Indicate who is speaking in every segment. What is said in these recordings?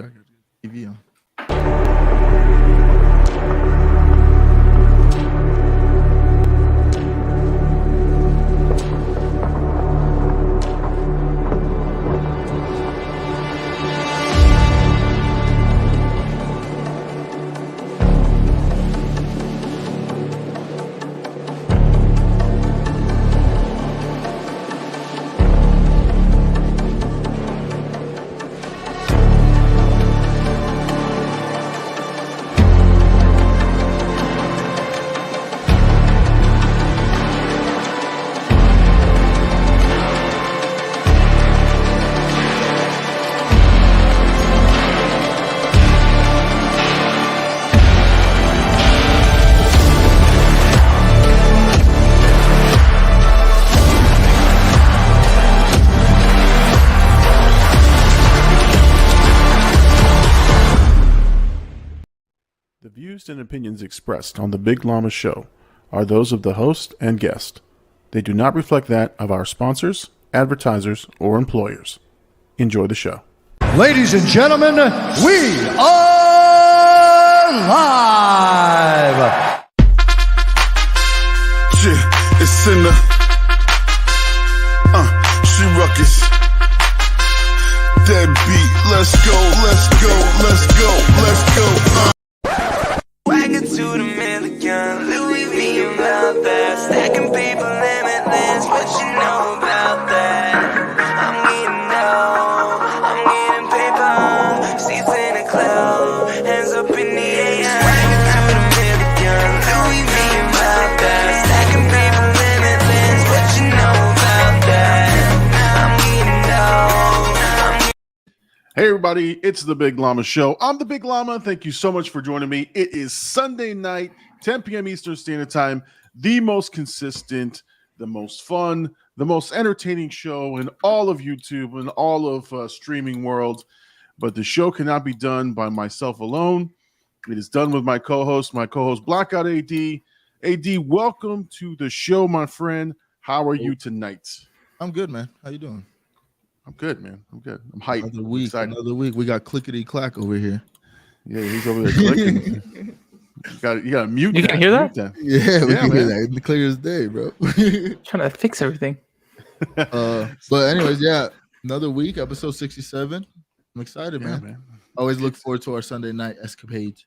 Speaker 1: TV on.
Speaker 2: The views and opinions expressed on the Big Llama Show are those of the host and guest. They do not reflect that of our sponsors, advertisers, or employers. Enjoy the show.
Speaker 3: Ladies and gentlemen, we are live.
Speaker 4: Shit, it's in the she ruckus. Dead beat, let's go, let's go, let's go, let's go.
Speaker 5: Wagon to the million, Louis V about that. Stacking paper limitless, what you know about that? I'm getting paper, seats in the cloud, hands up in the air. Wagon to the million, Louis V about that. Stacking paper limitless, what you know about that?
Speaker 2: Hey everybody, it's the Big Llama Show. I'm the Big Llama. Thank you so much for joining me. It is Sunday night, 10 p.m. Eastern Standard Time. The most consistent, the most fun, the most entertaining show in all of YouTube and all of streaming world. But the show cannot be done by myself alone. It is done with my co-host Blackout AD. AD, welcome to the show, my friend. How are you tonight?
Speaker 1: I'm good, man. How you doing?
Speaker 2: I'm good, man. I'm good. I'm hyped.
Speaker 1: Another week. We got clickety clack over here.
Speaker 2: Yeah, he's over there clicking. you got to mute.
Speaker 6: You can hear that?
Speaker 1: Yeah, we can hear that. It's clear as day, bro.
Speaker 6: Trying to fix everything.
Speaker 1: But anyways, yeah, another week, episode 67. I'm excited, man. Always look forward to our Sunday night escapades.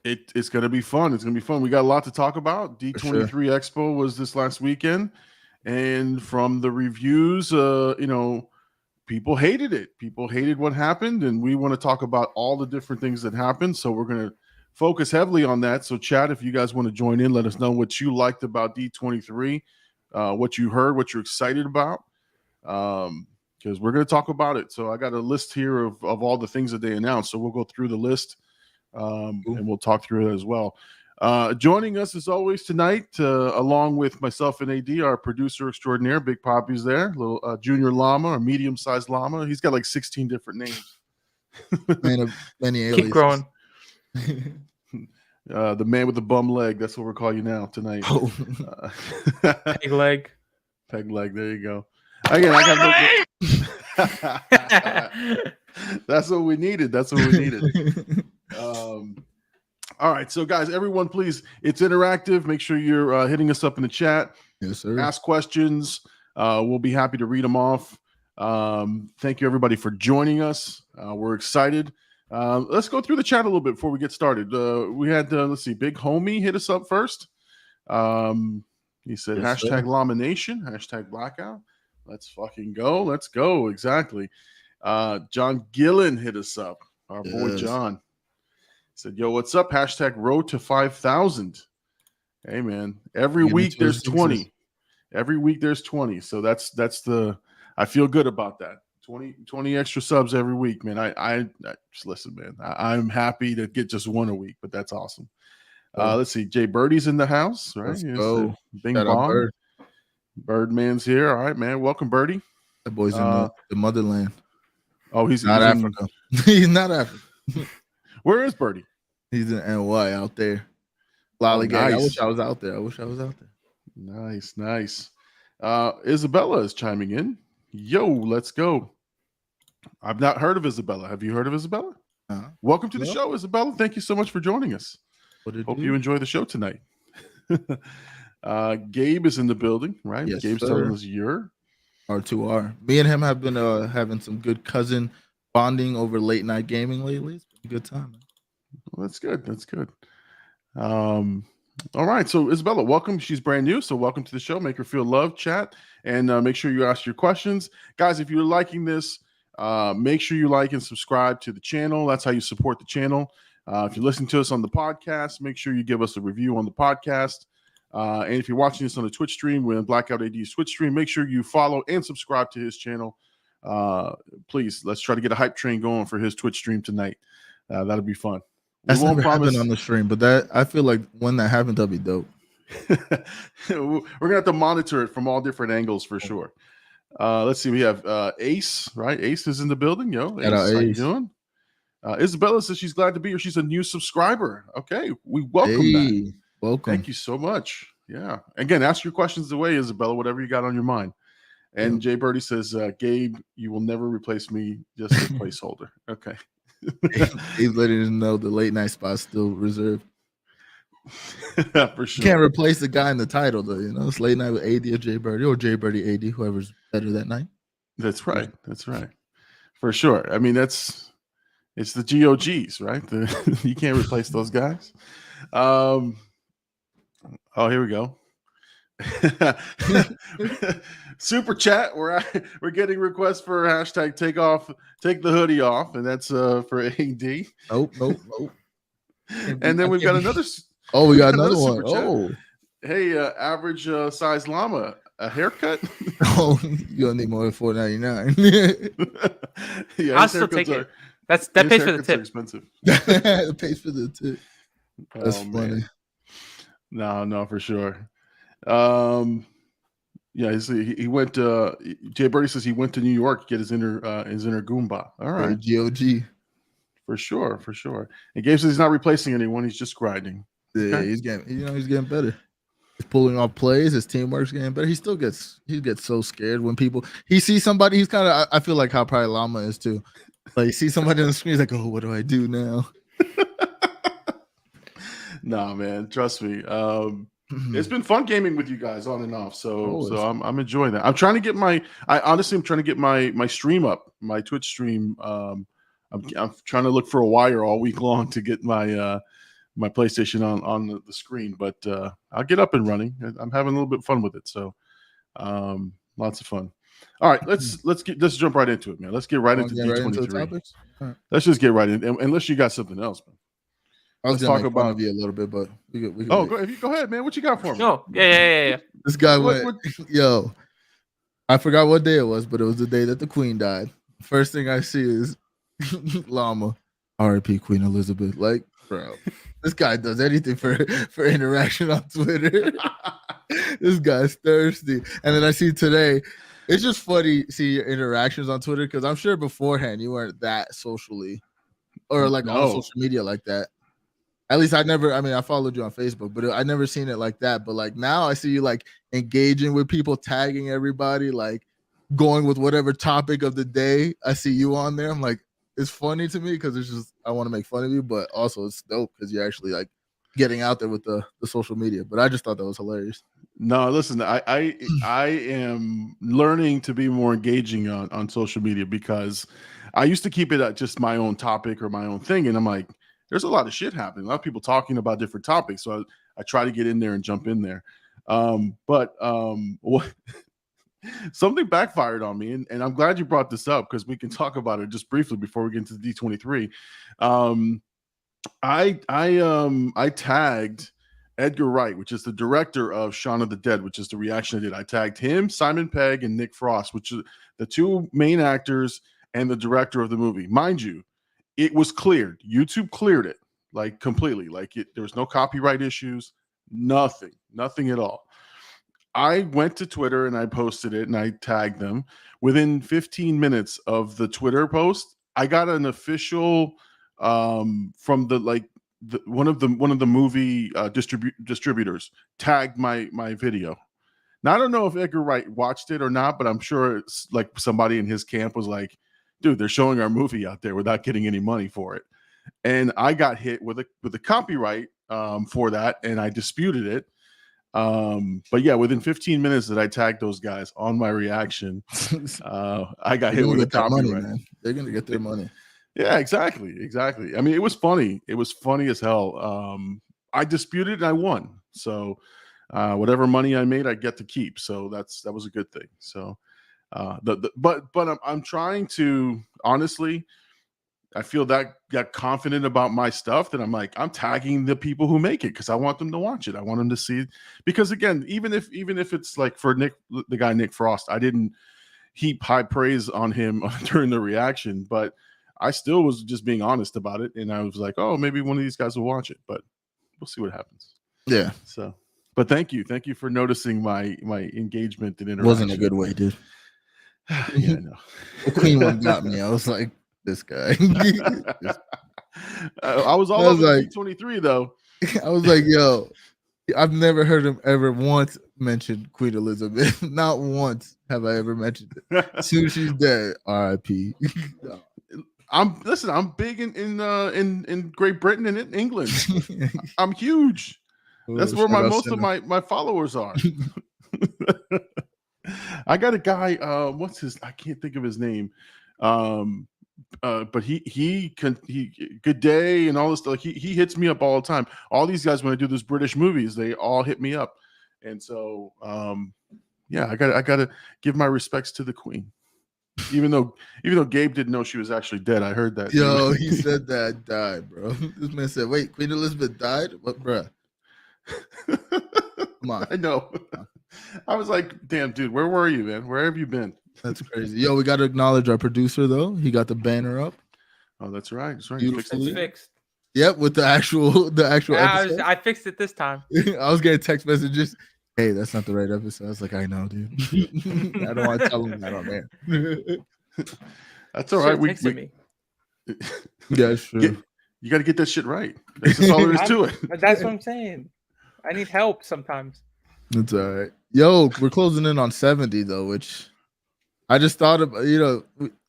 Speaker 2: It's gonna be fun. It's gonna be fun. We got a lot to talk about. D23 Expo was this last weekend, and from the reviews, people hated it. People hated what happened, and we want to talk about all the different things that happened. So we're going to focus heavily on that. So chat, if you guys want to join in, let us know what you liked about D23, what you heard, what you're excited about, because we're going to talk about it. So I got a list here of all the things that they announced. So we'll go through the list, and we'll talk through it as well. Joining us as always tonight, along with myself and AD, our producer extraordinaire, Big Poppy's there, little junior llama or medium-sized llama. He's got like 16 different names.
Speaker 1: Man of many aliases.
Speaker 6: Keep growing.
Speaker 2: The man with the bum leg. That's what we're calling you now tonight.
Speaker 1: Oh.
Speaker 6: Peg leg.
Speaker 2: Peg leg. There you go. Again, I got That's what we needed. That's what we needed. All right, so guys, everyone, please, it's interactive. Make sure you're hitting us up in the chat.
Speaker 1: Yes, sir.
Speaker 2: Ask questions. We'll be happy to read them off. Thank you, everybody, for joining us. We're excited. Let's go through the chat a little bit before we get started. We had, let's see, Big Homie hit us up first. He said,
Speaker 1: Yes,
Speaker 2: hashtag Llama Nation, hashtag Blackout. Let's fucking go. Let's go. Exactly. John Gillen hit us up. Our boy John. Said, yo, what's up? Hashtag road to 5,000. Hey, man. Every week there's 20. Every week there's 20. So that's the, I feel good about that. 20 extra subs every week, man. I just listen, man. I'm happy to get just one a week, but that's awesome. Let's see. Jay Birdie's in the house, right?
Speaker 1: Let's go.
Speaker 2: Bing bong. Birdman's here. All right, man. Welcome, Birdie.
Speaker 1: That boy's in the motherland.
Speaker 2: Oh, he's
Speaker 1: not Africa. He's not Africa.
Speaker 2: Where is Birdie?
Speaker 1: He's in NY out there. Lollygag. Nice. I wish I was out there.
Speaker 2: Nice. Isabella is chiming in. Yo, let's go. I've not heard of Isabella. Have you heard of Isabella?
Speaker 1: I
Speaker 2: welcome to the show, Isabella. Thank you so much for joining us. Hope you enjoy the show tonight. Gabe is in the building, right?
Speaker 1: Yes,
Speaker 2: Gabe's
Speaker 1: sir.
Speaker 2: telling us you're
Speaker 1: R2R. Me and him have been having some good cousin bonding over late night gaming lately. It's been a good time, man.
Speaker 2: Well, that's good. That's good. All right. So Isabella, welcome. She's brand new. So welcome to the show. Make her feel loved, chat, and make sure you ask your questions. Guys, if you're liking this, make sure you like and subscribe to the channel. That's how you support the channel. If you're listening to us on the podcast, make sure you give us a review on the podcast. And if you're watching this on the Twitch stream, with Blackout AD's Twitch stream, make sure you follow and subscribe to his channel. Please, let's try to get a hype train going for his Twitch stream tonight. That'll be fun.
Speaker 1: That's never happened on the stream, but that I feel like when that happens, that'll be dope.
Speaker 2: We're gonna have to monitor it from all different angles for sure. Let's see. We have Ace, right? Ace is in the building. Yo, Ace, how you doing? Isabella says she's glad to be here. She's a new subscriber. Okay, we welcome that.
Speaker 1: Welcome.
Speaker 2: Thank you so much. Yeah. Again, ask your questions away, Isabella, whatever you got on your mind. And Jay Birdie says, Gabe, you will never replace me, just a placeholder. Okay.
Speaker 1: He's letting us know the late night spot's still reserved.
Speaker 2: For sure.
Speaker 1: You can't replace the guy in the title, though. You know, it's late night with AD or Jay Birdie, or Jay Birdie AD, whoever's better that night.
Speaker 2: That's right. That's right. For sure. I mean, it's the GOGs, right? You can't replace those guys. Oh, here we go. Super chat. We're getting requests for hashtag take the hoodie off, and that's for AD.
Speaker 1: Nope.
Speaker 2: And then we've got another.
Speaker 1: Oh, we got another one. Oh,
Speaker 2: hey, average size llama, a haircut.
Speaker 1: Oh, you don't need more than $4.99.
Speaker 6: Yeah, I'll still take it. That pays for the tip.
Speaker 2: Expensive.
Speaker 1: It pays for the tip. That's funny.
Speaker 2: No, for sure. Yeah, he went. Jay Birdie says he went to New York to get his inner Goomba. All right,
Speaker 1: GOG.
Speaker 2: For sure. And Gabe says he's not replacing anyone. He's just grinding.
Speaker 1: Yeah,
Speaker 2: okay.
Speaker 1: He's getting better. He's pulling off plays. His teamwork's getting better. He gets so scared when he sees somebody. He's kind of. I feel like how probably Llama is too. Like, he sees somebody on the screen. He's like, oh, what do I do now?
Speaker 2: Nah, man, trust me. It's been fun gaming with you guys on and off. So I'm enjoying that. I'm trying to get my stream up, my Twitch stream. I'm trying to look for a wire all week long to get my my PlayStation on the screen, but I'll get up and running. I'm having a little bit of fun with it. So lots of fun. All right, let's jump right into it, man. Let's get right into D23. Right. Let's just get right in, unless you got something else, man.
Speaker 1: I was going to talk about you a little bit, but we
Speaker 2: go ahead, man. What you got for me?
Speaker 6: Oh, yeah.
Speaker 1: This guy went, yo, I forgot what day it was, but it was the day that the Queen died. First thing I see is Llama, R.I.P. Queen Elizabeth. Like, bro, this guy does anything for interaction on Twitter. This guy's thirsty. And then I see today, it's just funny to see your interactions on Twitter, because I'm sure beforehand you weren't that socially or like on social media like that. At least I followed you on Facebook, but I never seen it like that. But like now I see you like engaging with people, tagging everybody, like going with whatever topic of the day. I see you on there. I'm like, it's funny to me because it's just, I want to make fun of you, but also it's dope because you're actually like getting out there with the social media. But I just thought that was hilarious.
Speaker 2: No, listen, I am learning to be more engaging on social media, because I used to keep it at just my own topic or my own thing. And I'm like, there's a lot of shit happening. A lot of people talking about different topics. So I try to get in there and jump in there. But something backfired on me. And I'm glad you brought this up, because we can talk about it just briefly before we get into the D23. I tagged Edgar Wright, which is the director of Shaun of the Dead, which is the reaction I did. I tagged him, Simon Pegg, and Nick Frost, which are the two main actors and the director of the movie. Mind you, it was cleared. YouTube cleared it, like, completely. Like, there was no copyright issues, nothing at all. I went to Twitter and I posted it and I tagged them. Within 15 minutes of the Twitter post, I got an official from one of the movie distributors tagged my video. Now, I don't know if Edgar Wright watched it or not, but I'm sure it's like somebody in his camp was like, dude, they're showing our movie out there without getting any money for it. and I got hit with a copyright for that, and I disputed it. But yeah, within 15 minutes that I tagged those guys on my reaction, I got hit with a copyright.
Speaker 1: Money, man. They're gonna get their money.
Speaker 2: Yeah, exactly. I mean, it was funny. It was funny as hell. I disputed and I won. So whatever money I made, I get to keep. So that was a good thing. So but I'm trying to, honestly, I feel that got confident about my stuff that I'm like, I'm tagging the people who make it because I want them to watch it. I want them to see it. Because again, even if it's like for the guy Nick Frost, I didn't heap high praise on him during the reaction, but I still was just being honest about it. And I was like, oh, maybe one of these guys will watch it, but we'll see what happens.
Speaker 1: Yeah.
Speaker 2: So, but thank you for noticing my engagement and interaction.
Speaker 1: Wasn't a good way, dude.
Speaker 2: Yeah, I know.
Speaker 1: The Queen one got me. I was like, this guy.
Speaker 2: I was all over like, D23 though.
Speaker 1: I was like, yo, I've never heard him ever once mention Queen Elizabeth. Not once have I ever mentioned it. As soon as she's dead, R.I.P.
Speaker 2: I'm big in Great Britain and in England. I'm huge. That's where most of my followers are. I got a guy, I can't think of his name. But he good day and all this stuff. He hits me up all the time. All these guys, when I do those British movies, they all hit me up. And so yeah, I gotta give my respects to the Queen. Even though Gabe didn't know she was actually dead. I heard that.
Speaker 1: Yo, he said that died, bro. This man said, wait, Queen Elizabeth died? What, bro? Come on.
Speaker 2: I know. I was like, damn, dude, where were you, man? Where have you been?
Speaker 1: That's crazy. Yo, we got to acknowledge our producer, though. He got the banner up.
Speaker 2: Oh, that's right. That's right.
Speaker 6: It's fixed.
Speaker 1: Yep, with the actual episode.
Speaker 6: I fixed it this time.
Speaker 1: I was getting text messages. Hey, that's not the right episode. I was like, I know, dude. I don't want to tell him that on there.
Speaker 2: That's all right.
Speaker 1: Yeah, sure.
Speaker 2: You got to get that shit right. That's just all there is to it.
Speaker 6: That's what I'm saying. I need help sometimes.
Speaker 1: It's all right. Yo, we're closing in on 70 though, which I just thought of.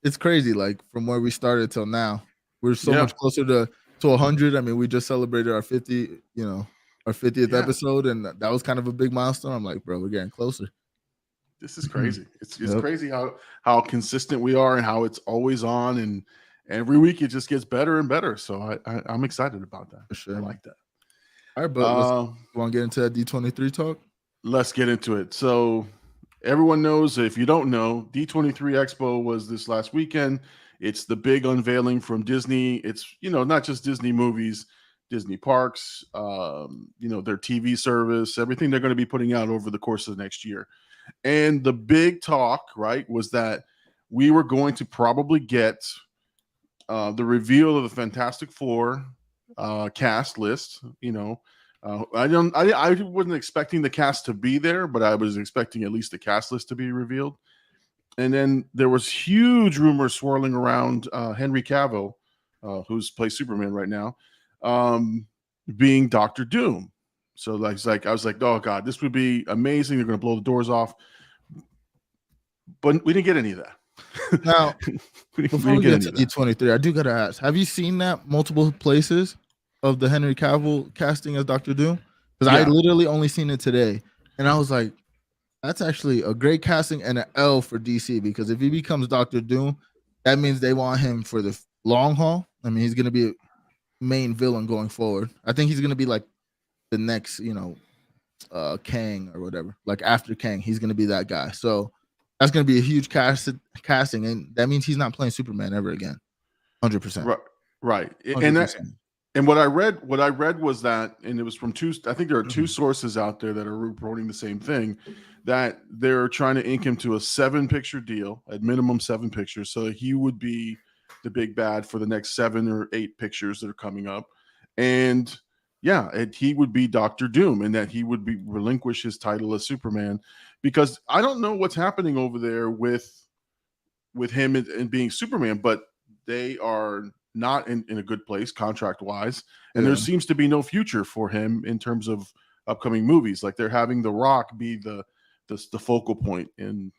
Speaker 1: It's crazy. Like from where we started till now, we're so much closer to 100. I mean, we just celebrated our 50. Our 50th episode, and that was kind of a big milestone. I'm like, bro, we're getting closer.
Speaker 2: This is crazy. It's crazy how consistent we are and how it's always on, and every week it just gets better and better. So I'm excited about that.
Speaker 1: For sure.
Speaker 2: I like that.
Speaker 1: All right, but you want to get into that D23 talk?
Speaker 2: Let's get into it. So everyone knows, if you don't know, D23 Expo was this last weekend. It's the big unveiling from Disney. It's, not just Disney movies, Disney parks, their TV service, everything they're going to be putting out over the course of the next year. And the big talk, right, was that we were going to probably get the reveal of the Fantastic Four cast list. I wasn't expecting the cast to be there, but I was expecting at least the cast list to be revealed. And then there was huge rumors swirling around Henry Cavill, who's plays Superman right now, being Dr. Doom. So I was like, oh God, this would be amazing. They're going to blow the doors off. But we didn't get any of that.
Speaker 1: Now, before we get into D23, I do got to ask, have you seen that multiple places of the Henry Cavill casting as Dr. Doom? Because I literally only seen it today. And I was like, that's actually a great casting and an L for DC, because if he becomes Dr. Doom, that means they want him for the long haul. I mean, he's going to be a main villain going forward. I think he's going to be like the next, Kang or whatever. Like after Kang, he's going to be that guy. So that's going to be a huge casting, and that means he's not playing Superman ever again. 100%.
Speaker 2: Right.
Speaker 1: 100%.
Speaker 2: And what I read was that, and it was from I think there are two sources out there that are reporting the same thing, that they're trying to ink him to a 7-picture deal, at minimum 7 pictures. So he would be the big bad for the next 7 or 8 pictures that are coming up. And he would be Dr. Doom, and that he would relinquish his title as Superman, because I don't know what's happening over there with him and being Superman, but they are not in a good place contract wise. And there seems to be no future for him in terms of upcoming movies. Like they're having The Rock be the focal point. And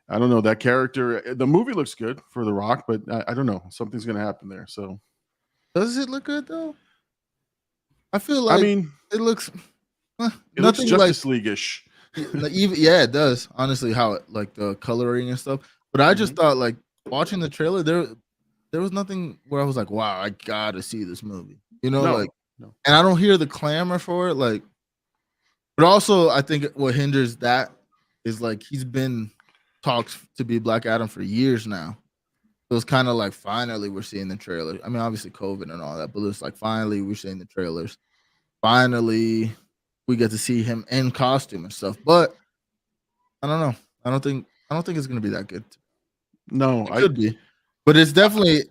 Speaker 2: I don't know, that character, the movie looks good for The Rock, but I don't know, something's going to happen there. So
Speaker 1: Does it look good though? I feel like
Speaker 2: I mean,
Speaker 1: it looks
Speaker 2: it looks
Speaker 1: nothing like
Speaker 2: Justice League-ish.
Speaker 1: even it does. Honestly, how it like the coloring and stuff. But I just
Speaker 2: Mhm.
Speaker 1: thought like watching the trailer, there was nothing where I was like, wow, I gotta see this movie. You know, like,
Speaker 2: No.
Speaker 1: and I don't hear the clamor for it. Like, but also I think what hinders that is like he's been talks to be Black Adam for years now. So it's kind of like finally we're seeing the trailer. I mean, obviously COVID and all that, but it's like finally we're seeing the trailers. Finally, we get to see him in costume and stuff. But I don't know. I don't think it's gonna be that good.
Speaker 2: No,
Speaker 1: It could be, but it's definitely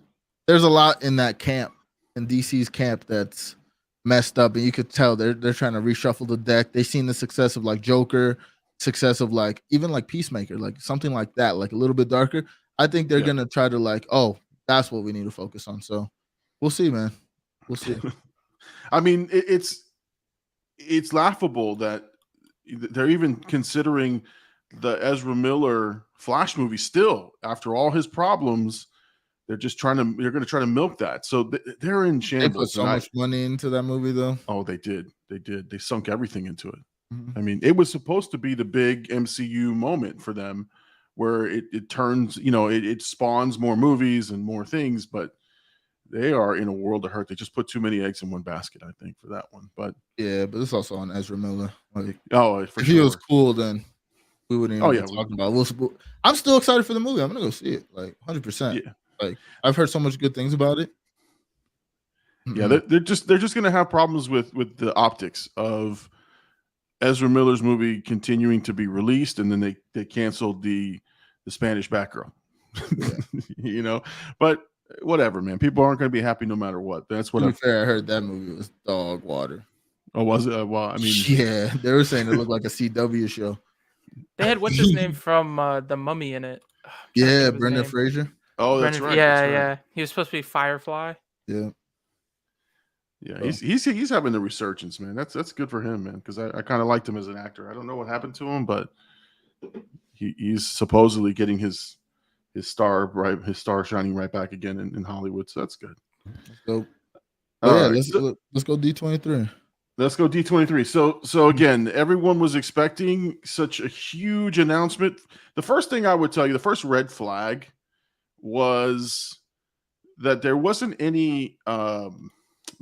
Speaker 1: there's a lot in that camp in DC's camp that's messed up, and you could tell they're trying to reshuffle the deck. They've seen the success of like Joker, success of like even like Peacemaker, like something like that, like a little bit darker. I think they're
Speaker 2: Yeah.
Speaker 1: gonna try to like, oh, that's what we need to focus on. So we'll see, man. We'll see.
Speaker 2: I mean, it's laughable that they're even considering the Ezra Miller Flash movie still after all his problems. They're going to try to milk that. So they're in
Speaker 1: They
Speaker 2: shambles.
Speaker 1: put so much money into that movie, though.
Speaker 2: Oh, they did. They sunk everything into it.
Speaker 1: Mhm.
Speaker 2: I mean, it was supposed to be the big MCU moment for them where it turns, it spawns more movies and more things, but they are in a world of hurt. They just put too many eggs in one basket, I think, for that one. But
Speaker 1: Yeah, but it's also on Ezra Miller. Like,
Speaker 2: for
Speaker 1: if
Speaker 2: sure.
Speaker 1: he was cool, then we wouldn't even
Speaker 2: Oh,
Speaker 1: be
Speaker 2: yeah,
Speaker 1: talking about. I'm still excited for the movie. I'm gonna go see it, like 100%.
Speaker 2: Yeah.
Speaker 1: Like I've heard so much good things about it.
Speaker 2: Yeah, they're just going to have problems with the optics of Ezra Miller's movie continuing to be released, and then they canceled the Spanish Batgirl.
Speaker 1: Yeah.
Speaker 2: But whatever, man. People aren't going to be happy no matter what. That's what.
Speaker 1: To be fair, I heard that movie was dog water.
Speaker 2: Oh, was it? Well, I mean,
Speaker 1: Yeah, they were saying it looked like a CW show.
Speaker 6: They had what's his name from The Mummy in it. I'm trying to think
Speaker 1: Yeah,
Speaker 6: of his
Speaker 1: Brendan
Speaker 6: name.
Speaker 1: Fraser.
Speaker 2: oh, that's
Speaker 6: Brendan-
Speaker 2: right.
Speaker 6: Yeah,
Speaker 2: that's right.
Speaker 6: yeah. He was supposed to be Firefly.
Speaker 1: Yeah,
Speaker 2: Yeah,
Speaker 1: Oh.
Speaker 2: he's having the resurgence, man. That's good for him, man. Because I kind of liked him as an actor. I don't know what happened to him, but he's supposedly getting his star shining right back again in Hollywood. So that's good.
Speaker 1: let's go.
Speaker 2: All
Speaker 1: Yeah,
Speaker 2: right,
Speaker 1: let's go D23.
Speaker 2: let's go D23. So again, everyone was expecting such a huge announcement. The first thing I would tell you, the first red flag was that there wasn't any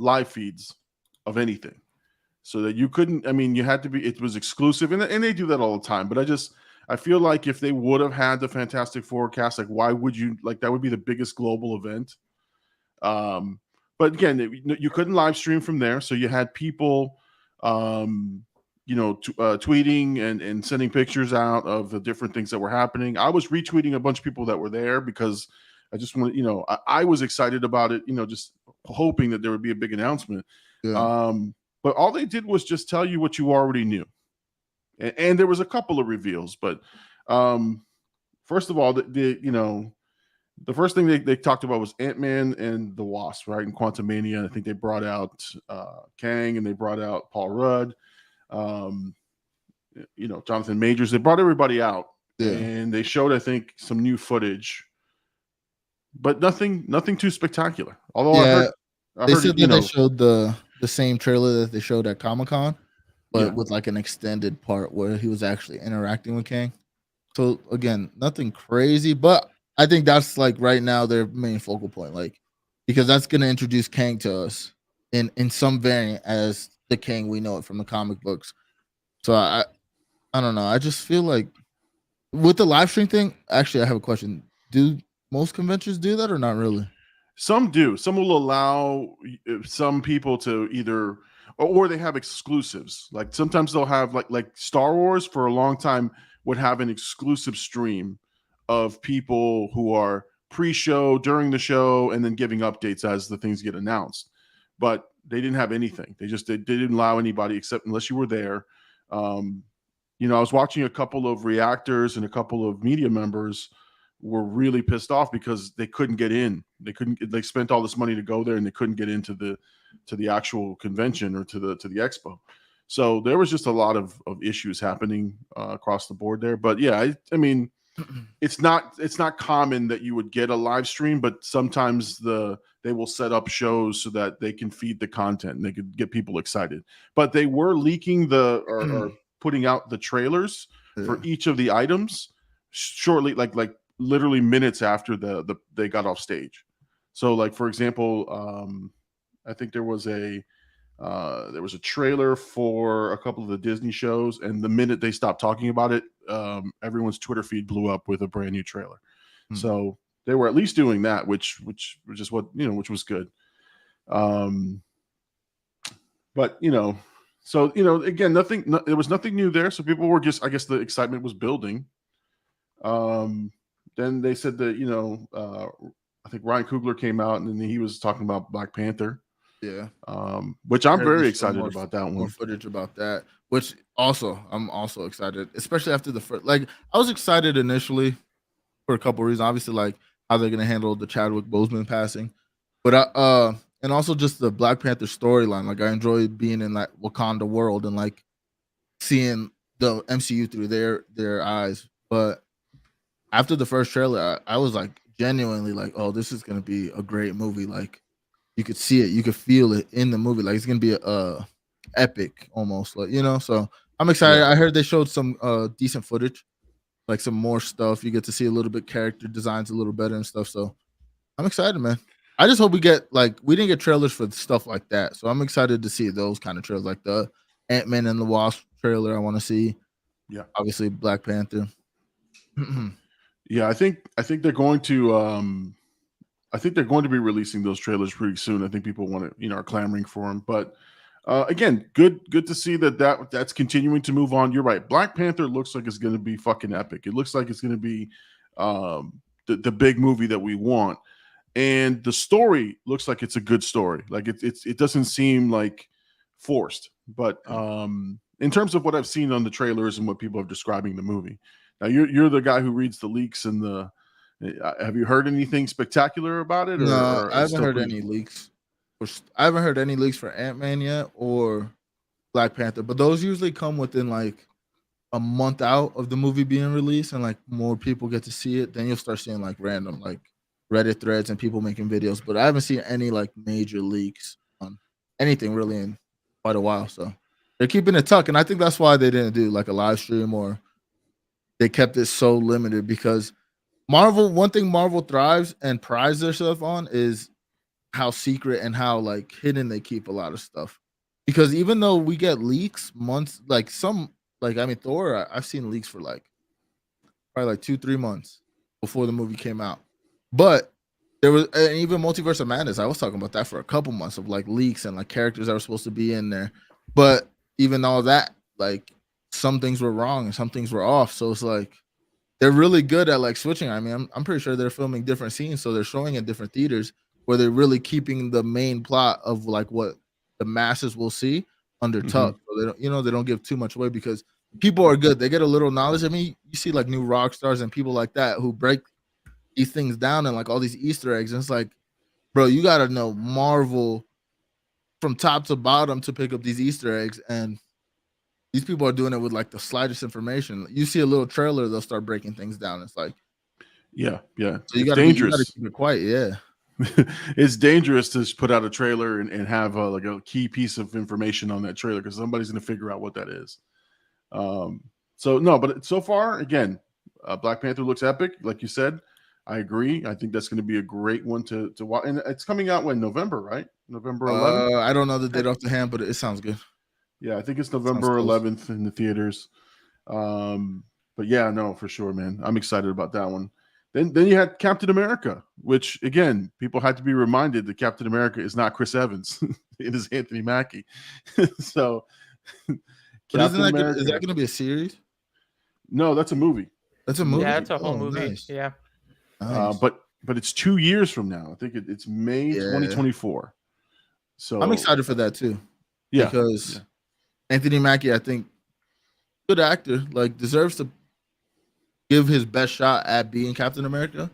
Speaker 2: live feeds of anything, so that you couldn't. I mean, you had to be. It was exclusive, and they do that all the time. But I feel like if they would have had the Fantastic Four cast, like why would you like that would be the biggest global event. But again, you couldn't live stream from there, so you had people, tweeting and sending pictures out of the different things that were happening. I was retweeting a bunch of people that were there because I just wanted, I was excited about it, just hoping that there would be a big announcement.
Speaker 1: Yeah.
Speaker 2: But all they did was just tell you what you already knew, and there was a couple of reveals. But first of all, the first thing they talked about was Ant-Man and the Wasp, right? In Quantumania. I think they brought out Kang and they brought out Paul Rudd, Jonathan Majors. They brought everybody out, and they showed, I think, some new footage, but nothing too spectacular. Although
Speaker 1: they said that they showed the same trailer that they showed at Comic-Con, but with like an extended part where he was actually interacting with Kang. So again, nothing crazy, but I think that's like right now their main focal point, like because that's gonna introduce Kang to us in some variant as the Kang we know it from the comic books. So I don't know. I just feel like with the live stream thing, actually I have a question. Do most conventions do that or not really?
Speaker 2: Some do. Some will allow some people to either or they have exclusives. Like sometimes they'll have like Star Wars for a long time would have an exclusive stream of people who are pre-show, during the show, and then giving updates as the things get announced. But they didn't have anything. They didn't allow anybody except unless you were there. I was watching a couple of reactors and a couple of media members were really pissed off because they couldn't get in. They spent all this money to go there and they couldn't get into the actual convention or to the expo. So there was just a lot of issues happening across the board there. But yeah, I mean, it's not common that you would get a live stream, but sometimes they will set up shows so that they can feed the content and they could get people excited. But they were leaking or putting out the trailers for each of the items shortly, like literally minutes after they got off stage. So, like, for example, I think there was a trailer for a couple of the Disney shows, and the minute they stopped talking about it, everyone's Twitter feed blew up with a brand new trailer. So they were at least doing that, which is what, which was good. But so again, there was nothing new there. So people were just, I guess, the excitement was building. Then they said that I think Ryan Coogler came out and then he was talking about Black Panther.
Speaker 1: Yeah.
Speaker 2: Which I'm very excited about that one.
Speaker 1: More footage about that, which also I'm also excited, especially after the first. Like, I was excited initially for a couple of reasons. Obviously, like how they're gonna handle the Chadwick Boseman passing, but and also just the Black Panther storyline. Like, I enjoyed being in that Wakanda world and like seeing the MCU through their eyes. But after the first trailer, I was like genuinely like, oh, this is gonna be a great movie. Like, you could see it, you could feel it in the movie. Like, it's gonna be epic almost, like, So I'm excited. I heard they showed some decent footage, like some more stuff. You get to see a little bit character designs a little better and stuff. So I'm excited, man. I just hope we didn't get trailers for stuff like that. So I'm excited to see those kind of trailers, like the Ant-Man and the Wasp trailer. I want to see.
Speaker 2: Yeah,
Speaker 1: obviously Black Panther.
Speaker 2: Yeah, I think they're going to. I think they're going to be releasing those trailers pretty soon. I think people want to, are clamoring for them. But again, good to see that's continuing to move on. You're right. Black Panther looks like it's going to be fucking epic. It looks like it's going to be the big movie that we want, and the story looks like it's a good story. Like, it doesn't seem like forced. But in terms of what I've seen on the trailers and what people are describing the movie, now you're the guy who reads the leaks and the. Have you heard anything spectacular about it?
Speaker 1: No, I haven't heard any leaks. I haven't heard any leaks for Ant-Man yet or Black Panther, but those usually come within like a month out of the movie being released, and like more people get to see it. Then you'll start seeing like random like Reddit threads and people making videos. But I haven't seen any like major leaks on anything really in quite a while. So they're keeping it tucked, and I think that's why they didn't do like a live stream, or they kept it so limited, because one thing Marvel thrives and prides themselves on is how secret and how like hidden they keep a lot of stuff. Because even though we get leaks months, like Thor, I've seen leaks for like probably like 2-3 months before the movie came out. But there was, and even Multiverse of Madness, I was talking about that for a couple months of like leaks and like characters that were supposed to be in there. But even all that, like, some things were wrong and some things were off. So it's like, they're really good at like switching. I mean, I'm pretty sure they're filming different scenes, so they're showing in different theaters where they're really keeping the main plot of like what the masses will see under tuck. So they don't give too much away, because people are good. They get a little knowledge. I mean, you see like new rock stars and people like that who break these things down and like all these Easter eggs. And it's like, bro, you gotta know Marvel from top to bottom to pick up these Easter eggs, and these people are doing it with like the slightest information. You see a little trailer, they'll start breaking things down. It's like,
Speaker 2: yeah. So
Speaker 1: you gotta keep it quiet. Yeah,
Speaker 2: it's dangerous to just put out a trailer and have like a key piece of information on that trailer, because somebody's going to figure out what that is. So no, but so far, again, Black Panther looks epic, like you said. I agree. I think that's going to be a great one to watch, and it's coming out when November, right? November 11th.
Speaker 1: I don't know the date off the hand, but it sounds good.
Speaker 2: Yeah, I think it's November 11th in the theaters. But yeah, no, for sure, man. I'm excited about that one. Then you had Captain America, which, again, people had to be reminded that Captain America is not Chris Evans. It is Anthony Mackie. So,
Speaker 1: is that going to be a series?
Speaker 2: No, that's a movie.
Speaker 1: That's a movie?
Speaker 6: Yeah, it's a whole movie.
Speaker 1: Nice.
Speaker 6: Yeah.
Speaker 2: Nice. But it's 2 years from now. I think it's May 2024. So
Speaker 1: I'm excited for that too.
Speaker 2: Yeah.
Speaker 1: Because Anthony Mackie, I think, good actor, like, deserves to give his best shot at being Captain America.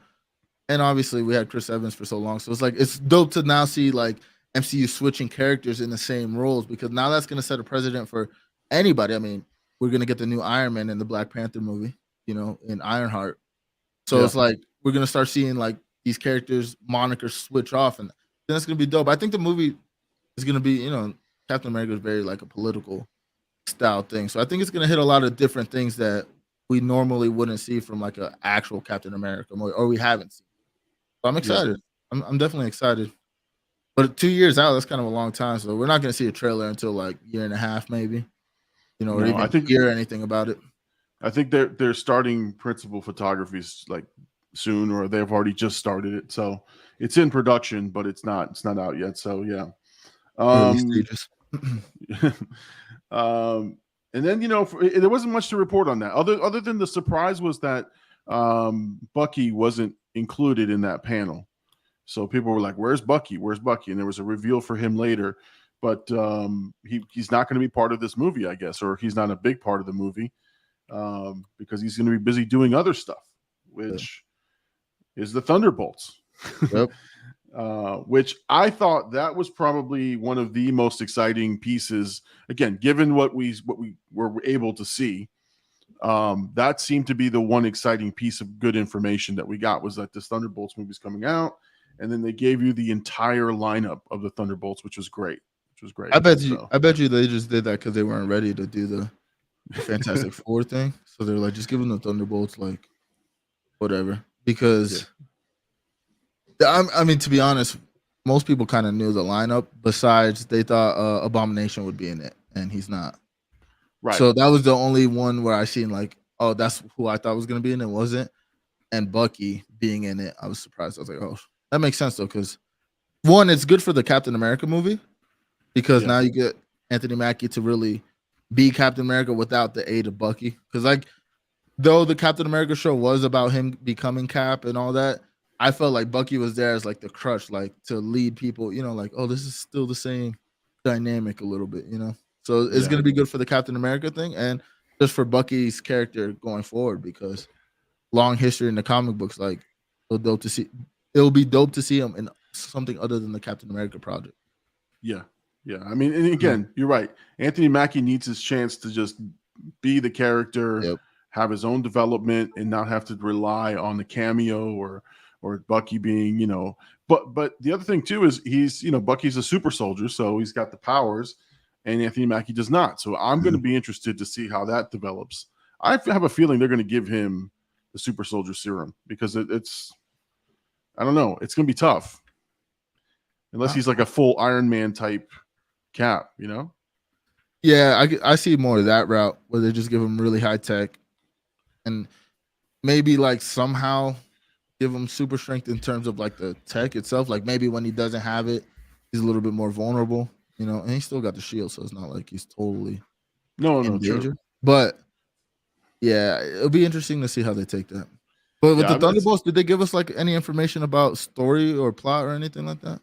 Speaker 1: And obviously we had Chris Evans for so long. So it's like, it's dope to now see like MCU switching characters in the same roles, because now that's going to set a precedent for anybody. I mean, we're going to get the new Iron Man in the Black Panther movie, in Ironheart. So
Speaker 2: Yeah.
Speaker 1: it's like we're gonna start seeing like these characters monikers switch off, and that's gonna be dope. I think the movie is gonna be, Captain America is very like a political style thing. So I think it's gonna hit a lot of different things that we normally wouldn't see from like an actual Captain America movie, or we haven't seen. So I'm excited. I'm definitely excited. But 2 years out, that's kind of a long time. So we're not gonna see a trailer until like year and a half, maybe. Or
Speaker 2: No,
Speaker 1: even
Speaker 2: I think
Speaker 1: hear anything about it.
Speaker 2: I think they're starting principal photographies like soon, or they've already just started it. So it's in production, but it's not out yet. So yeah.
Speaker 1: Early stages.
Speaker 2: And then there wasn't much to report on that. Other than the surprise was that Bucky wasn't included in that panel. So people were like, "Where's Bucky? Where's Bucky?" And there was a reveal for him later, but he's not going to be part of this movie, I guess, or he's not a big part of the movie because he's going to be busy doing other stuff, which is the Thunderbolts.
Speaker 1: Yep.
Speaker 2: Which I thought that was probably one of the most exciting pieces. Again, given what we were able to see, that seemed to be the one exciting piece of good information that we got, was that this Thunderbolts movie is coming out, and then they gave you the entire lineup of the Thunderbolts, which was great.
Speaker 1: I bet you they just did that because they weren't ready to do the Fantastic Four thing. So they're like, just give them the Thunderbolts, like whatever. Because I mean, to be honest, most people kind of knew the lineup. Besides, they thought Abomination would be in it, and he's not.
Speaker 2: Right.
Speaker 1: So that was the only one where I seen like, oh, that's who I thought was gonna be in it, wasn't. And Bucky being in it, I was surprised. I was like, oh, that makes sense though, because one, it's good for the Captain America movie because now you get Anthony Mackie to really be Captain America without the aid of Bucky. Because like, though the Captain America show was about him becoming Cap and all that, I felt like Bucky was there as like the crutch, like to lead people, like, oh, this is still the same dynamic a little bit, So it's going to be good for the Captain America thing and just for Bucky's character going forward, because long history in the comic books, like it'll be dope to see him in something other than the Captain America project.
Speaker 2: Yeah. I mean, and again, you're right. Anthony Mackie needs his chance to just be the character, have his own development, and not have to rely on the cameo or Bucky being, but the other thing too is he's, Bucky's a super soldier, so he's got the powers, and Anthony Mackie does not. So I'm going to be interested to see how that develops. I have a feeling they're going to give him the super soldier serum because it's, I don't know, it's going to be tough unless he's like a full Iron Man type Cap,
Speaker 1: Yeah, I see more of that route where they just give him really high tech and maybe like somehow give him super strength in terms of like the tech itself. Like maybe when he doesn't have it, he's a little bit more vulnerable, and he still got the shield, so it's not like he's totally in danger.
Speaker 2: True.
Speaker 1: But yeah, it'll be interesting to see how they take that. But with the Thunderbolts, did they give us like any information about story or plot or anything like that?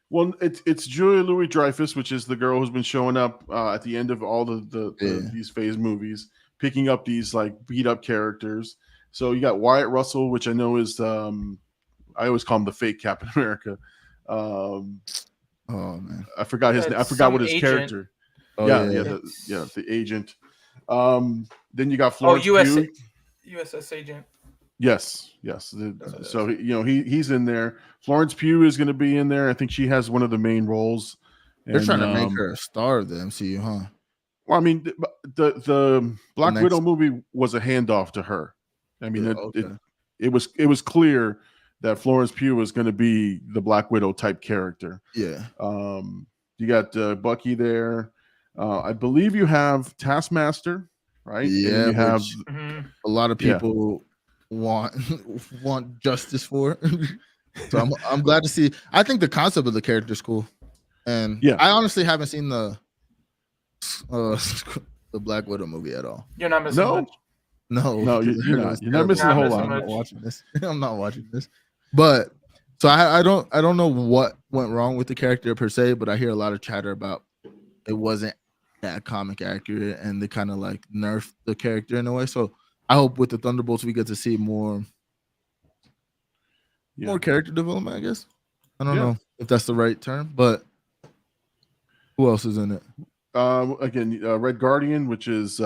Speaker 2: Well, it's Julia Louis-Dreyfus, which is the girl who's been showing up at the end of all these phase movies, picking up these like beat up characters. So you got Wyatt Russell, which I know is I always call him the fake Captain America.
Speaker 1: Oh man,
Speaker 2: I forgot his name. I forgot what his
Speaker 6: agent.
Speaker 2: Character.
Speaker 1: Oh,
Speaker 2: the agent. Then you got Florence Pugh.
Speaker 6: USS agent.
Speaker 2: Yes. So he's in there. Florence Pugh is going to be in there. I think she has one of the main roles.
Speaker 1: They're trying to make her a star of the MCU, huh?
Speaker 2: Well, I mean, the Black Widow movie was a handoff to her. I mean, it was clear that Florence Pugh was going to be the Black Widow type character.
Speaker 1: Yeah.
Speaker 2: You got Bucky there. I believe you have Taskmaster, right?
Speaker 1: Yeah.
Speaker 2: And you have
Speaker 1: a lot of people want justice for. So I'm glad to see. I think the concept of the character is cool, and I honestly haven't seen the Black Widow movie at all.
Speaker 6: You're not missing much.
Speaker 2: No, you're not missing a whole lot.
Speaker 1: I'm not watching this. I'm not watching this. But so I don't know what went wrong with the character per se, but I hear a lot of chatter about it wasn't that comic accurate, and they kind of like nerfed the character in a way. So I hope with the Thunderbolts we get to see more character development, I guess. I don't know if that's the right term, but who else is in it?
Speaker 2: Again, Red Guardian, which is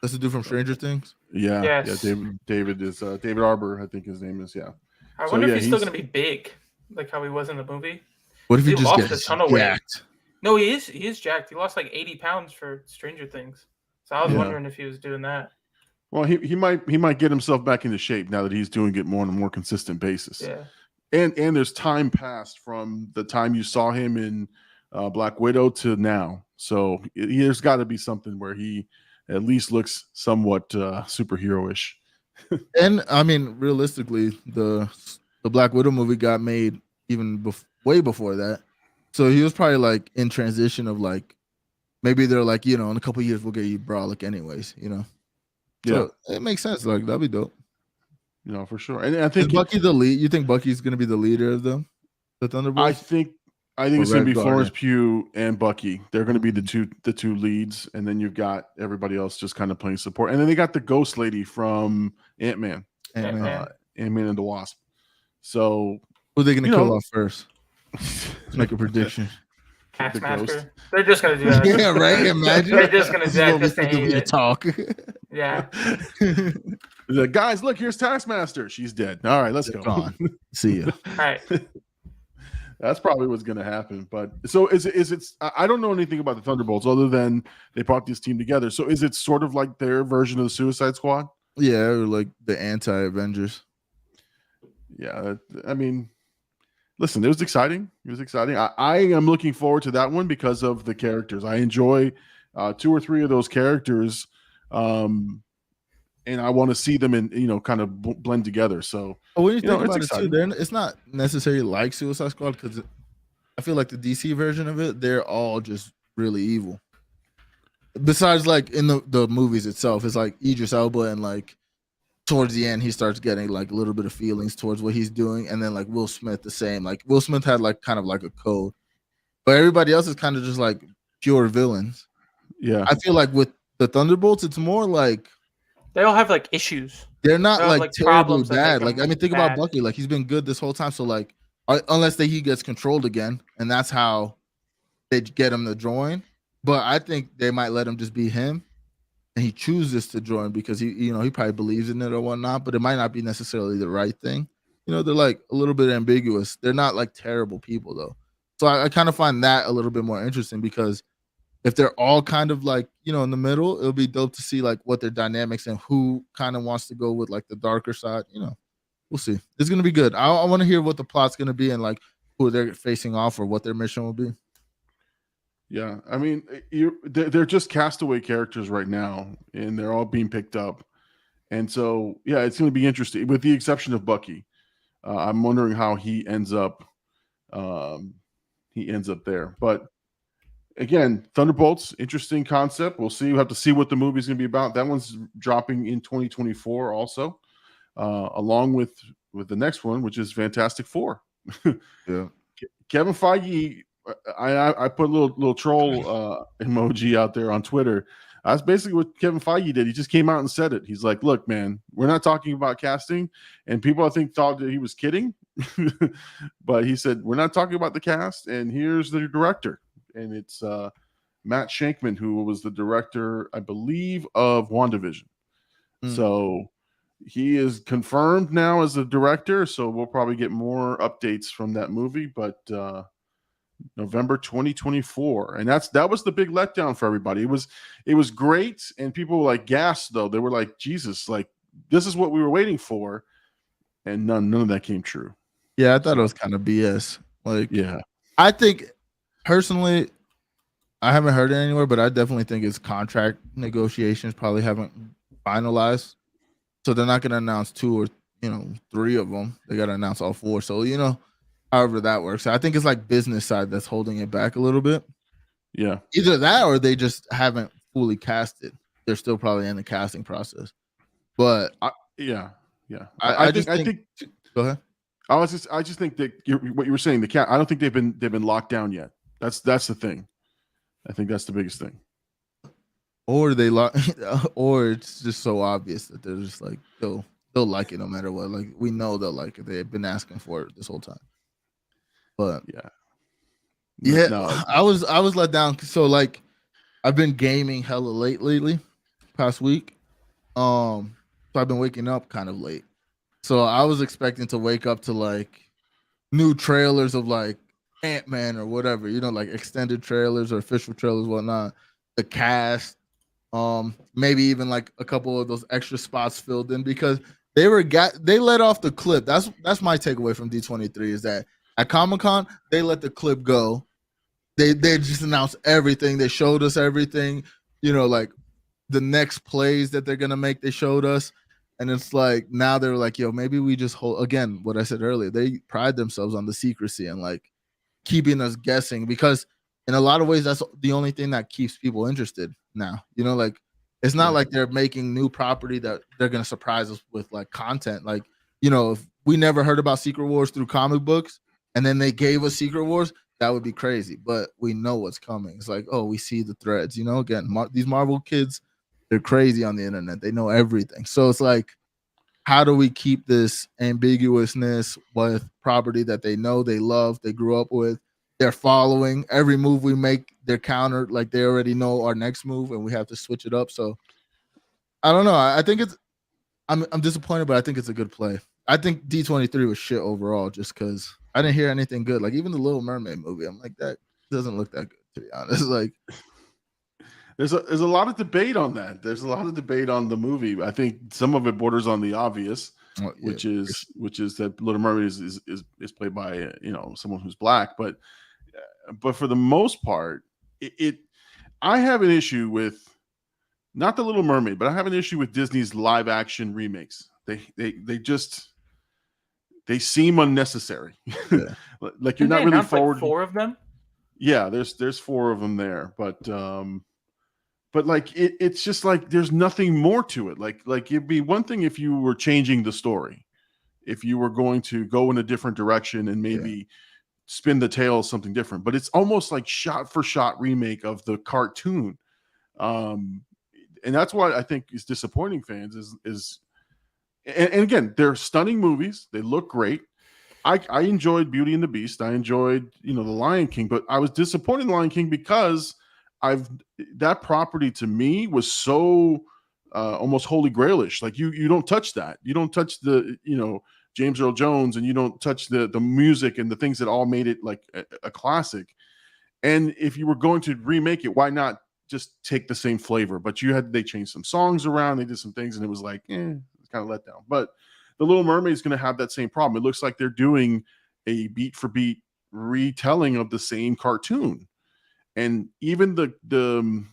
Speaker 1: That's the dude from Stranger Things.
Speaker 2: Yeah,
Speaker 6: Yes.
Speaker 2: yeah. David is David Arbor, I think his name is. Yeah.
Speaker 6: I
Speaker 2: So,
Speaker 6: wonder
Speaker 2: yeah,
Speaker 6: if he's still
Speaker 2: he's-
Speaker 6: gonna be big, like how he was in the movie.
Speaker 1: What if he
Speaker 6: He
Speaker 1: just
Speaker 6: lost a
Speaker 1: gets
Speaker 6: ton of weight.
Speaker 1: jacked?
Speaker 6: No, he is jacked. He lost like 80 pounds for Stranger Things. So I was
Speaker 2: Yeah.
Speaker 6: wondering if he was doing that.
Speaker 2: Well, he might get himself back into shape now that he's doing it more on a more consistent basis.
Speaker 6: Yeah.
Speaker 2: And there's time passed from the time you saw him in Black Widow to now. So there's got to be something where he at least looks somewhat superhero-ish.
Speaker 1: And I mean, realistically, the Black Widow movie got made even way before that. So he was probably like in transition of like maybe they're like, in a couple of years we'll get you brolic anyways, So it makes sense. Like that'd be dope.
Speaker 2: For sure. And I think
Speaker 1: Is Bucky the lead? You think Bucky's gonna be the leader of the Thunderbolts?
Speaker 2: I think it's going to be
Speaker 1: Red
Speaker 2: Florence
Speaker 1: Guardian.
Speaker 2: Pugh and Bucky. They're going to be the two leads, and then you've got everybody else just kind of playing support. And then they got the Ghost Lady from Ant-Man,
Speaker 6: Ant-Man.
Speaker 2: Ant-Man and the Wasp. So
Speaker 1: Who are they gonna
Speaker 2: you
Speaker 1: kill
Speaker 2: know-
Speaker 1: off first? Let's make a prediction.
Speaker 6: Taskmaster. They're just gonna do that.
Speaker 1: Yeah, right. Imagine
Speaker 6: They're just gonna do that just to
Speaker 1: This is gonna
Speaker 6: hate
Speaker 1: be a
Speaker 6: it.
Speaker 1: talk.
Speaker 6: Yeah.
Speaker 2: The guys, look, here's Taskmaster. She's dead. All right, let's go.
Speaker 1: Gone. See ya.
Speaker 6: All right.
Speaker 2: That's probably what's going to happen. But so is it? I don't know anything about the Thunderbolts other than they brought this team together. So is it sort of like their version of the Suicide Squad?
Speaker 1: Yeah, or like the anti-Avengers.
Speaker 2: Yeah, I mean, listen, it was exciting. It was exciting. I am looking forward to that one because of the characters. I enjoy 2 or 3 of those characters, and I want to see them in kind of blend together. So
Speaker 1: But when you think
Speaker 2: it's
Speaker 1: about it
Speaker 2: exciting.
Speaker 1: too, it's not necessarily like Suicide Squad because I feel like the DC version of it, they're all just really evil. Besides, like in the movies itself, it's like Idris Elba, and like towards the end, he starts getting like a little bit of feelings towards what he's doing, and then like Will Smith, the same. Like Will Smith had like kind of like a code, but everybody else is kind of just like pure villains.
Speaker 2: Yeah,
Speaker 1: I feel like with the Thunderbolts, it's more like
Speaker 6: They all have like issues.
Speaker 1: they're not
Speaker 6: They have,
Speaker 1: like
Speaker 6: like,
Speaker 1: terribly
Speaker 6: problems that make
Speaker 1: bad.
Speaker 6: them
Speaker 1: Like I mean, think about
Speaker 6: bad.
Speaker 1: Bucky. Like he's been good this whole time. So like, unless he gets controlled again, and that's how they get him to join. But I think they might let him just be him, and he chooses to join because he probably believes in it or whatnot. But it might not be necessarily the right thing. They're like a little bit ambiguous. They're not like terrible people though. So I kind of find that a little bit more interesting because if they're all kind of like, in the middle, it'll be dope to see like what their dynamics and who kind of wants to go with like the darker side. We'll see. It's going to be good. I want to hear what the plot's going to be and like who they're facing off or what their mission will be.
Speaker 2: yeah. I mean, they're just castaway characters right now, and they're all being picked up. And so, yeah, it's going to be interesting, with the exception of Bucky. I'm wondering how he ends up. He ends up there, but again, Thunderbolts, interesting concept. We'll see. We have to see what the movie's going to be about. That one's dropping in 2024, also, along with the next one, which is Fantastic Four.
Speaker 1: Yeah.
Speaker 2: Kevin Feige. I put a little troll emoji out there on Twitter. That's basically what Kevin Feige did. He just came out and said it. He's like, "Look, man, we're not talking about casting," and people I think thought that he was kidding, but he said, "We're not talking about the cast, and here's the director." And it's Matt Shankman, who was the director, I believe, of WandaVision. So he is confirmed now as the director. So we'll probably get more updates from that movie. But November 2024, and that was the big letdown for everybody. It was great, and people were like gassed though. They were like, "Jesus, like this is what we were waiting for," and none of that came true.
Speaker 1: Yeah, I thought it was kind of BS. Like,
Speaker 2: Yeah.
Speaker 1: I think personally, I haven't heard it anywhere, but I definitely think it's contract negotiations probably haven't finalized. So they're not going to announce 2 or 3 of them. They got to announce all 4. So, however that works. I think it's like business side that's holding it back a little bit.
Speaker 2: Yeah.
Speaker 1: Either that or they just haven't fully casted. They're still probably in the casting process. But
Speaker 2: Yeah.
Speaker 1: I
Speaker 2: think
Speaker 1: go ahead.
Speaker 2: I just think that what you were saying, I don't think they've been locked down yet. That's the thing. I think that's the biggest thing.
Speaker 1: Or or it's just so obvious that they're just like they'll like it no matter what. Like we know they'll like it. They've been asking for it this whole time. But yeah,
Speaker 2: No.
Speaker 1: I was let down. So like I've been gaming hella lately, past week. So I've been waking up kind of late. So I was expecting to wake up to like new trailers of like Ant-Man or whatever, like extended trailers or official trailers, whatnot. The cast, maybe even like a couple of those extra spots filled in because they let off the clip. That's my takeaway from D23 is that at Comic-Con they let the clip go. They just announced everything. They showed us everything. Like the next plays that they're gonna make. They showed us. And it's like now they're like, yo, maybe we just hold again what I said earlier. They pride themselves on the secrecy and like keeping us guessing because in a lot of ways that's the only thing that keeps people interested now. Like it's not like they're making new property that they're gonna surprise us with like content. Like, if we never heard about Secret Wars through comic books and then they gave us Secret Wars, that would be crazy. But we know what's coming. It's like, oh, we see the threads. Again, these Marvel kids. They're crazy on the internet. They know everything. So it's like, how do we keep this ambiguousness with property that they know, they love, they grew up with, they're following every move we make, they're countered, like they already know our next move and we have to switch it up. So I don't know. I think I'm disappointed, but I think it's a good play. I think D23 was shit overall just because I didn't hear anything good. Like even the Little Mermaid movie, I'm like, that doesn't look that good, to be honest. Like,
Speaker 2: there's a lot of debate on that. There's a lot of debate on the movie. I think some of it borders on the obvious, which is that Little Mermaid is played by someone who's black. But for the most part, I have an issue with not the Little Mermaid, but I have an issue with Disney's live action remakes. They seem unnecessary.
Speaker 1: Yeah.
Speaker 2: Like you're not really forward.
Speaker 6: Like 4 of them.
Speaker 2: Yeah, there's 4 of them there, but like it's just like there's nothing more to it. Like it'd be one thing if you were changing the story, if you were going to go in a different direction and maybe spin the tale something different. But it's almost like shot for shot remake of the cartoon, and that's what I think is disappointing fans. And again, they're stunning movies. They look great. I enjoyed Beauty and the Beast. I enjoyed The Lion King, but I was disappointed in The Lion King because that property to me was so almost holy grailish. Like you don't touch that. You don't touch the James Earl Jones, and you don't touch the music and the things that all made it like a classic. And if you were going to remake it, why not just take the same flavor? But they changed some songs around, they did some things, and it was like, it's kind of let down. But the Little Mermaid is going to have that same problem. It looks like they're doing a beat for beat retelling of the same cartoon. And even the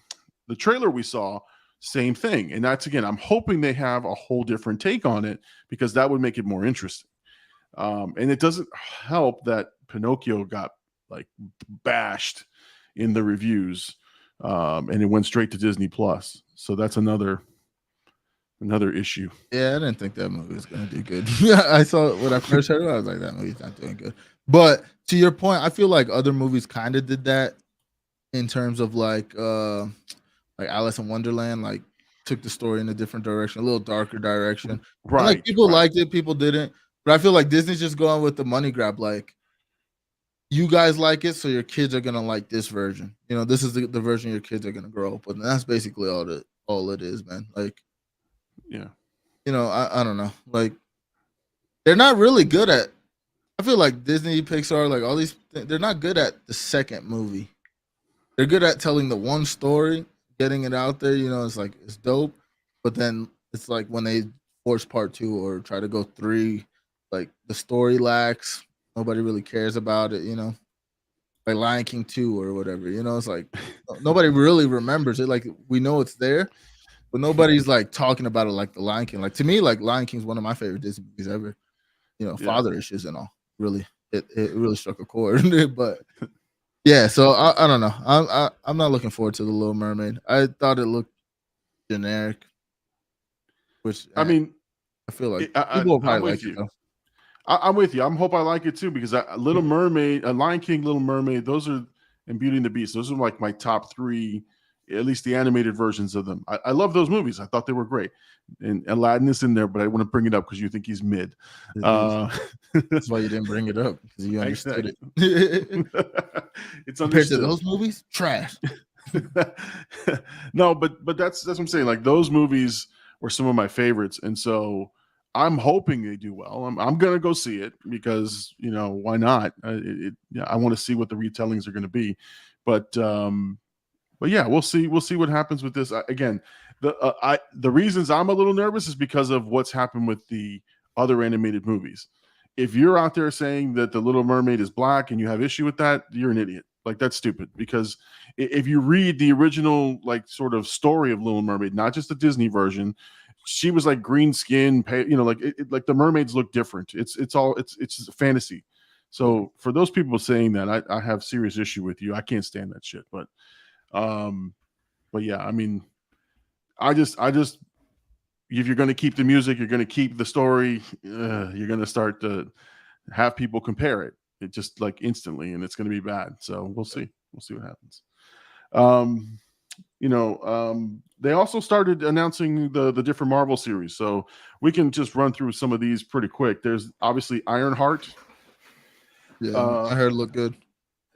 Speaker 2: trailer we saw, same thing. And that's, again, I'm hoping they have a whole different take on it because that would make it more interesting. And it doesn't help that Pinocchio got like bashed in the reviews, and it went straight to Disney Plus. So that's another issue.
Speaker 1: Yeah, I didn't think that movie was going to do good. Yeah, I saw when I first heard it, I was like, that movie's not doing good. But to your point, I feel like other movies kind of did that. In terms of like Alice in Wonderland, like took the story in a different direction, a little darker direction.
Speaker 2: Right.
Speaker 1: And, like people liked it, people didn't. But I feel like Disney's just going with the money grab. Like you guys like it, so your kids are gonna like this version. This is the version your kids are gonna grow up with, and that's basically all it is, man. Like,
Speaker 2: yeah,
Speaker 1: I don't know. Like they're not really good at. I feel like Disney, Pixar, like all these, they're not good at the second movie. They're good at telling the one story, getting it out there. It's like it's dope, but then it's like when they force part 2 or try to go 3, like the story lacks. Nobody really cares about it. Like Lion King 2 or whatever. It's like nobody really remembers it. Like we know it's there, but nobody's like talking about it like the Lion King. Like to me, like Lion King is one of my favorite Disney movies ever. Father issues and all. Really, it really struck a chord. But yeah, so I don't know. I'm not looking forward to the Little Mermaid. I thought it looked generic, which I mean, I feel like people will probably like it though.
Speaker 2: I'm with you. I hope I like it too because Little Mermaid, Lion King, Little Mermaid, and Beauty and the Beast. Those are like my top 3, at least the animated versions of them. I love those movies. I thought they were great. And Aladdin is in there, but I want to bring it up because you think he's mid.
Speaker 1: That's why you didn't bring it up because you understood it.
Speaker 2: It's
Speaker 1: compared to those movies, trash.
Speaker 2: No, but that's what I'm saying. Like those movies were some of my favorites, and so I'm hoping they do well. I'm gonna go see it because why not? I want to see what the retellings are going to be, but yeah, we'll see. We'll see what happens with this. Again, the reasons I'm a little nervous is because of what's happened with the other animated movies. If you're out there saying that the Little Mermaid is black and you have issue with that, you're an idiot. Like that's stupid. Because if you read the original like sort of story of Little Mermaid, not just the Disney version, she was like green skin, like the mermaids look different. It's just a fantasy. So for those people saying that, I have serious issue with you. I can't stand that shit. But yeah, I mean, I just if you're going to keep the music, you're going to keep the story, you're going to start to have people compare it just like instantly, and it's going to be bad. So we'll see what happens. They also started announcing the different Marvel series, so we can just run through some of these pretty quick. There's obviously Ironheart.
Speaker 1: Yeah, I heard it looked good.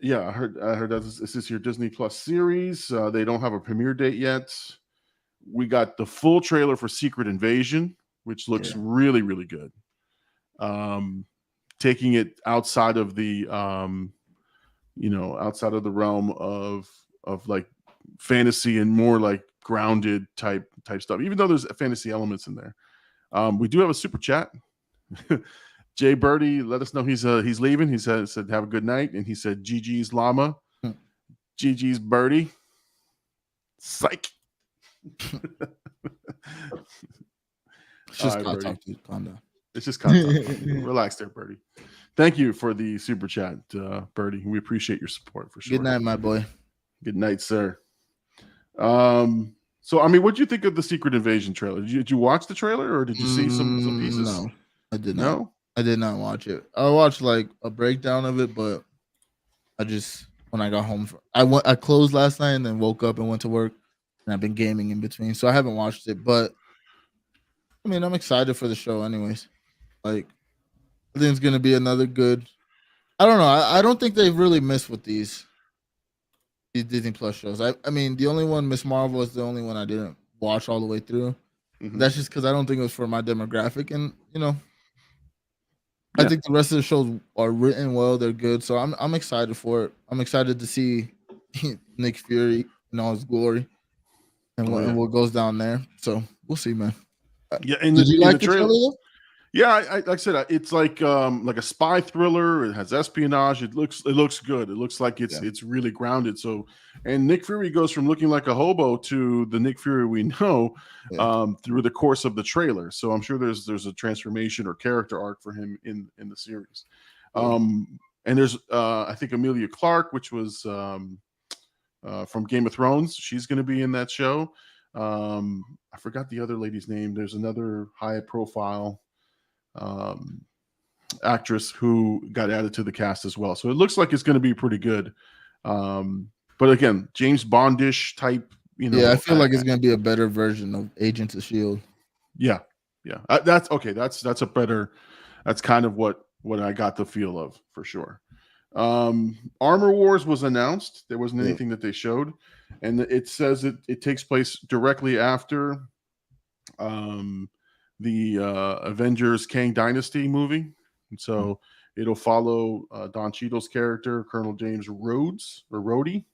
Speaker 2: Yeah, I heard that this is your Disney Plus series. They don't have a premiere date yet. We got the full trailer for Secret Invasion, which looks really, really good. Taking it outside of the outside of the realm of like fantasy and more like grounded type stuff, even though there's fantasy elements in there. We do have a super chat. Jay Birdie let us know he's leaving. He said have a good night, and he said GG's Llama, GG's Birdie. Psych.
Speaker 1: It's just
Speaker 2: right,
Speaker 1: calm down.
Speaker 2: It's just contact. Relax there, Birdie. Thank you for the super chat, Birdie. We appreciate your support for sure.
Speaker 1: Good night, my boy.
Speaker 2: Good night, sir. So I mean, what do you think of the Secret Invasion trailer? Did you watch the trailer, or did you see some pieces?
Speaker 1: No, I did not.
Speaker 2: No,
Speaker 1: I did not watch it. I watched like a breakdown of it, but when I got home, I closed last night and then woke up and went to work, and I've been gaming in between, so I haven't watched it. But I mean, I'm excited for the show, anyways. Like, I think it's gonna be another good. I don't know. I don't think they've really missed with these Disney Plus shows. I mean, the only one, Miss Marvel, is the only one I didn't watch all the way through. Mm-hmm. That's just because I don't think it was for my demographic, and I think the rest of the shows are written well. They're good, so I'm excited for it. I'm excited to see Nick Fury in all his glory and what goes down there. So we'll see, man.
Speaker 2: Yeah, and
Speaker 1: did you like the trailer?
Speaker 2: Yeah, like I said, it's like a spy thriller. It has espionage. It looks good. It looks like it's really grounded. So, and Nick Fury goes from looking like a hobo to the Nick Fury we know through the course of the trailer. So I'm sure there's a transformation or character arc for him in the series. And there's I think Emilia Clarke, which was from Game of Thrones. She's going to be in that show. I forgot the other lady's name. There's another high profile actress who got added to the cast as well. So it looks like it's going to be pretty good. But again, James Bondish type,
Speaker 1: I feel like it's going to be a better version of Agents of S.H.I.E.L.D.
Speaker 2: Yeah. That's okay. That's kind of what I got the feel of for sure. Armor Wars was announced. There wasn't anything that they showed, and it says it takes place directly after the Avengers Kang Dynasty movie. And so it'll follow Don Cheadle's character, Colonel James Rhodes or Rhodey.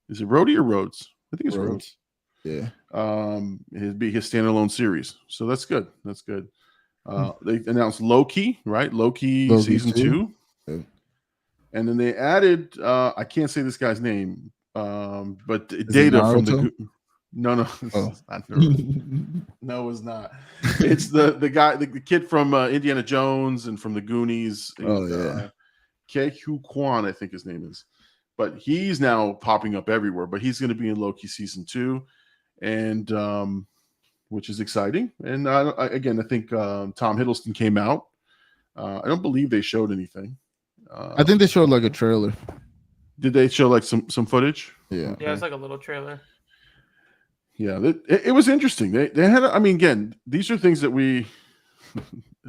Speaker 2: Is it Rhodey or Rhodes? I think it's Rhodes.
Speaker 1: Yeah.
Speaker 2: It'd be his standalone series. So that's good. They announced Loki, right? Loki season 2. Yeah. And then they added I can't say this guy's name, but Data from the No, it's not no, it's not. It's the guy, the kid from Indiana Jones and from the Goonies. Ke-Huy Quan, I think his name is. But he's now popping up everywhere. But he's going to be in Loki season 2, and which is exciting. And I think Tom Hiddleston came out. I don't believe they showed anything.
Speaker 1: I think they showed like a trailer.
Speaker 2: Did they show like some footage?
Speaker 1: Yeah.
Speaker 6: Yeah, it's like a little trailer.
Speaker 2: Yeah, it was interesting. They had, I mean, again, these are things that we,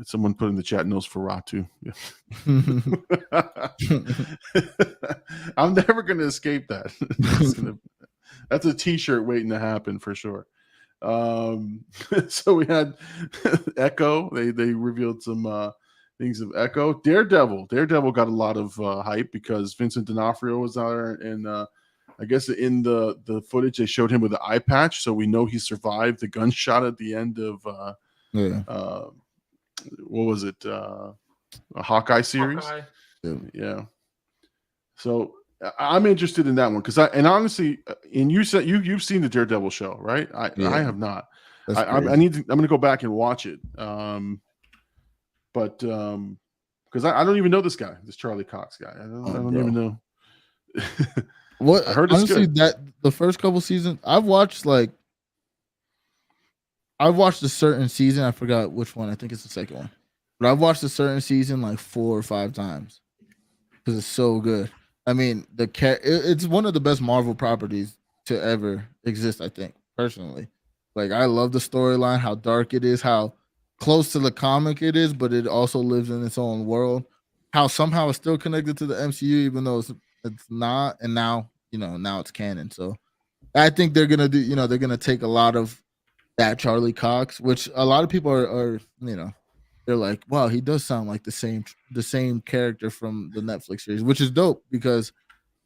Speaker 2: someone put in the chat, Nosferatu. Yeah. I'm never going to escape that. That's a T-shirt waiting to happen for sure. So we had Echo. They revealed some things of Echo. Daredevil got a lot of hype because Vincent D'Onofrio was there, and I guess in the footage they showed him with an eye patch, so we know he survived the gunshot at the end of what was it, a Hawkeye series.
Speaker 6: Hawkeye.
Speaker 2: Yeah. So I'm interested in that one because honestly, and you said you've seen the Daredevil show, right? I have not. I'm going to go back and watch it. But because I don't even know this guy, this Charlie Cox guy. I don't even know.
Speaker 1: What
Speaker 2: I heard it's
Speaker 1: honestly
Speaker 2: good.
Speaker 1: that the first couple seasons I've watched a certain season. I forgot which one. I think it's the second one, but I've watched a certain season like 4 or 5 times because it's so good. I mean, it's one of the best Marvel properties to ever exist. I think personally, like I love the storyline, how dark it is, how close to the comic it is, but it also lives in its own world. How somehow it's still connected to the MCU, even though it's not. And now now it's canon. So I think they're gonna do. They're gonna take a lot of that Charlie Cox, which a lot of people are they're like, wow, he does sound like the same character from the Netflix series, which is dope because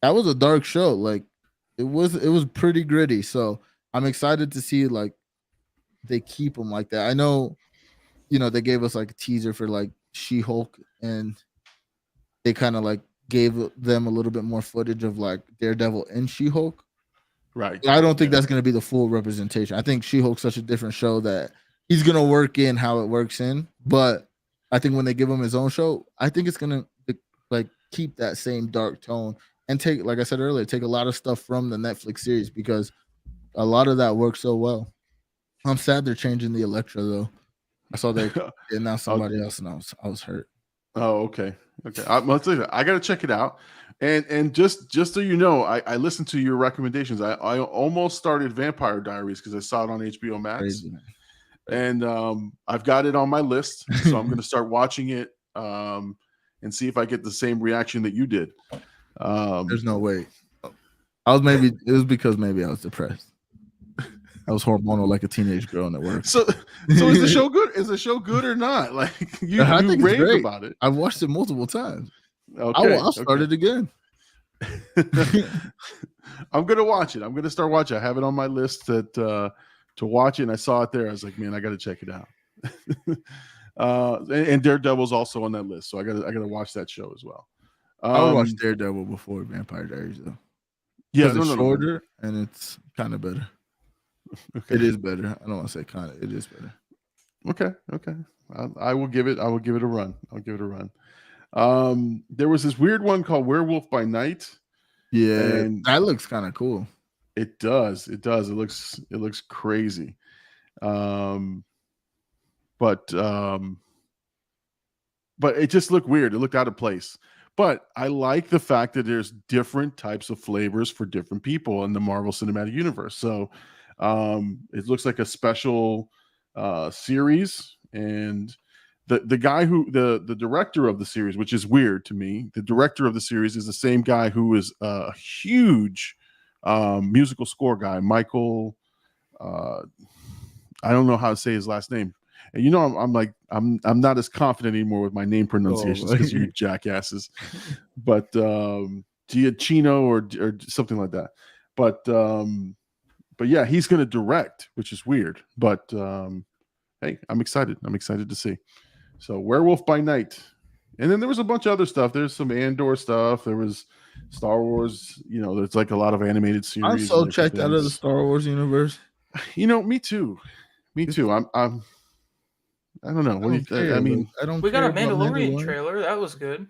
Speaker 1: that was a dark show. Like it was pretty gritty. So I'm excited to see like they keep him like that. I know, they gave us like a teaser for like She-Hulk, and they kind of like gave them a little bit more footage of like Daredevil and She-Hulk.
Speaker 2: Right.
Speaker 1: I don't think that's going to be the full representation. I think She-Hulk's such a different show that he's going to work in how it works in. But I think when they give him his own show, I think it's going to like keep that same dark tone and take, like I said earlier, take a lot of stuff from the Netflix series because a lot of that works so well. I'm sad they're changing the Elektra though. I saw they announced somebody else, and I was hurt.
Speaker 2: Oh, okay. I got to check it out. And just so you know, I listened to your recommendations. I almost started Vampire Diaries because I saw it on HBO Max.
Speaker 1: Crazy,
Speaker 2: and I've got it on my list, so I'm going to start watching it and see if I get the same reaction that you did.
Speaker 1: There's no way. It was because maybe I was depressed. I was hormonal like a teenage girl and it worked.
Speaker 2: So is the show good? Is the show good or not? Like you rave about it.
Speaker 1: I've watched it multiple times.
Speaker 2: Okay,
Speaker 1: I'll start it again.
Speaker 2: I'm gonna watch it. I'm gonna start watching. I have it on my list to watch it, and I saw it there. I was like, man, I got to check it out. And Daredevil's also on that list, so I gotta watch that show as well.
Speaker 1: I watched Daredevil before Vampire Diaries though.
Speaker 2: Yeah,
Speaker 1: it's shorter and it's kind of better. Okay. It is better. I don't want to say kind of. It is better.
Speaker 2: Okay. I will give it a run. I'll give it a run. There was this weird one called Werewolf by Night.
Speaker 1: Yeah, and that looks kind of cool.
Speaker 2: It does. It looks crazy. But it just looked weird. It looked out of place. But I like the fact that there's different types of flavors for different people in the Marvel Cinematic Universe. So it looks like a special series, and the guy who the director of the series, which is weird to me, the director of the series is the same guy who is a huge musical score guy, Michael. I don't know how to say his last name, and I'm not as confident anymore with my name pronunciations because you jackasses, but Giacchino or something like that, but yeah, he's going to direct, which is weird. But hey, I'm excited. I'm excited to see. So Werewolf by Night. And then there was a bunch of other stuff. There's some Andor stuff. There was Star Wars. There's like a lot of animated series.
Speaker 1: I'm so checked out of the Star Wars universe.
Speaker 2: Me too. Me too. I don't know. What do you think? I mean,
Speaker 6: we got a Mandalorian trailer. That was good.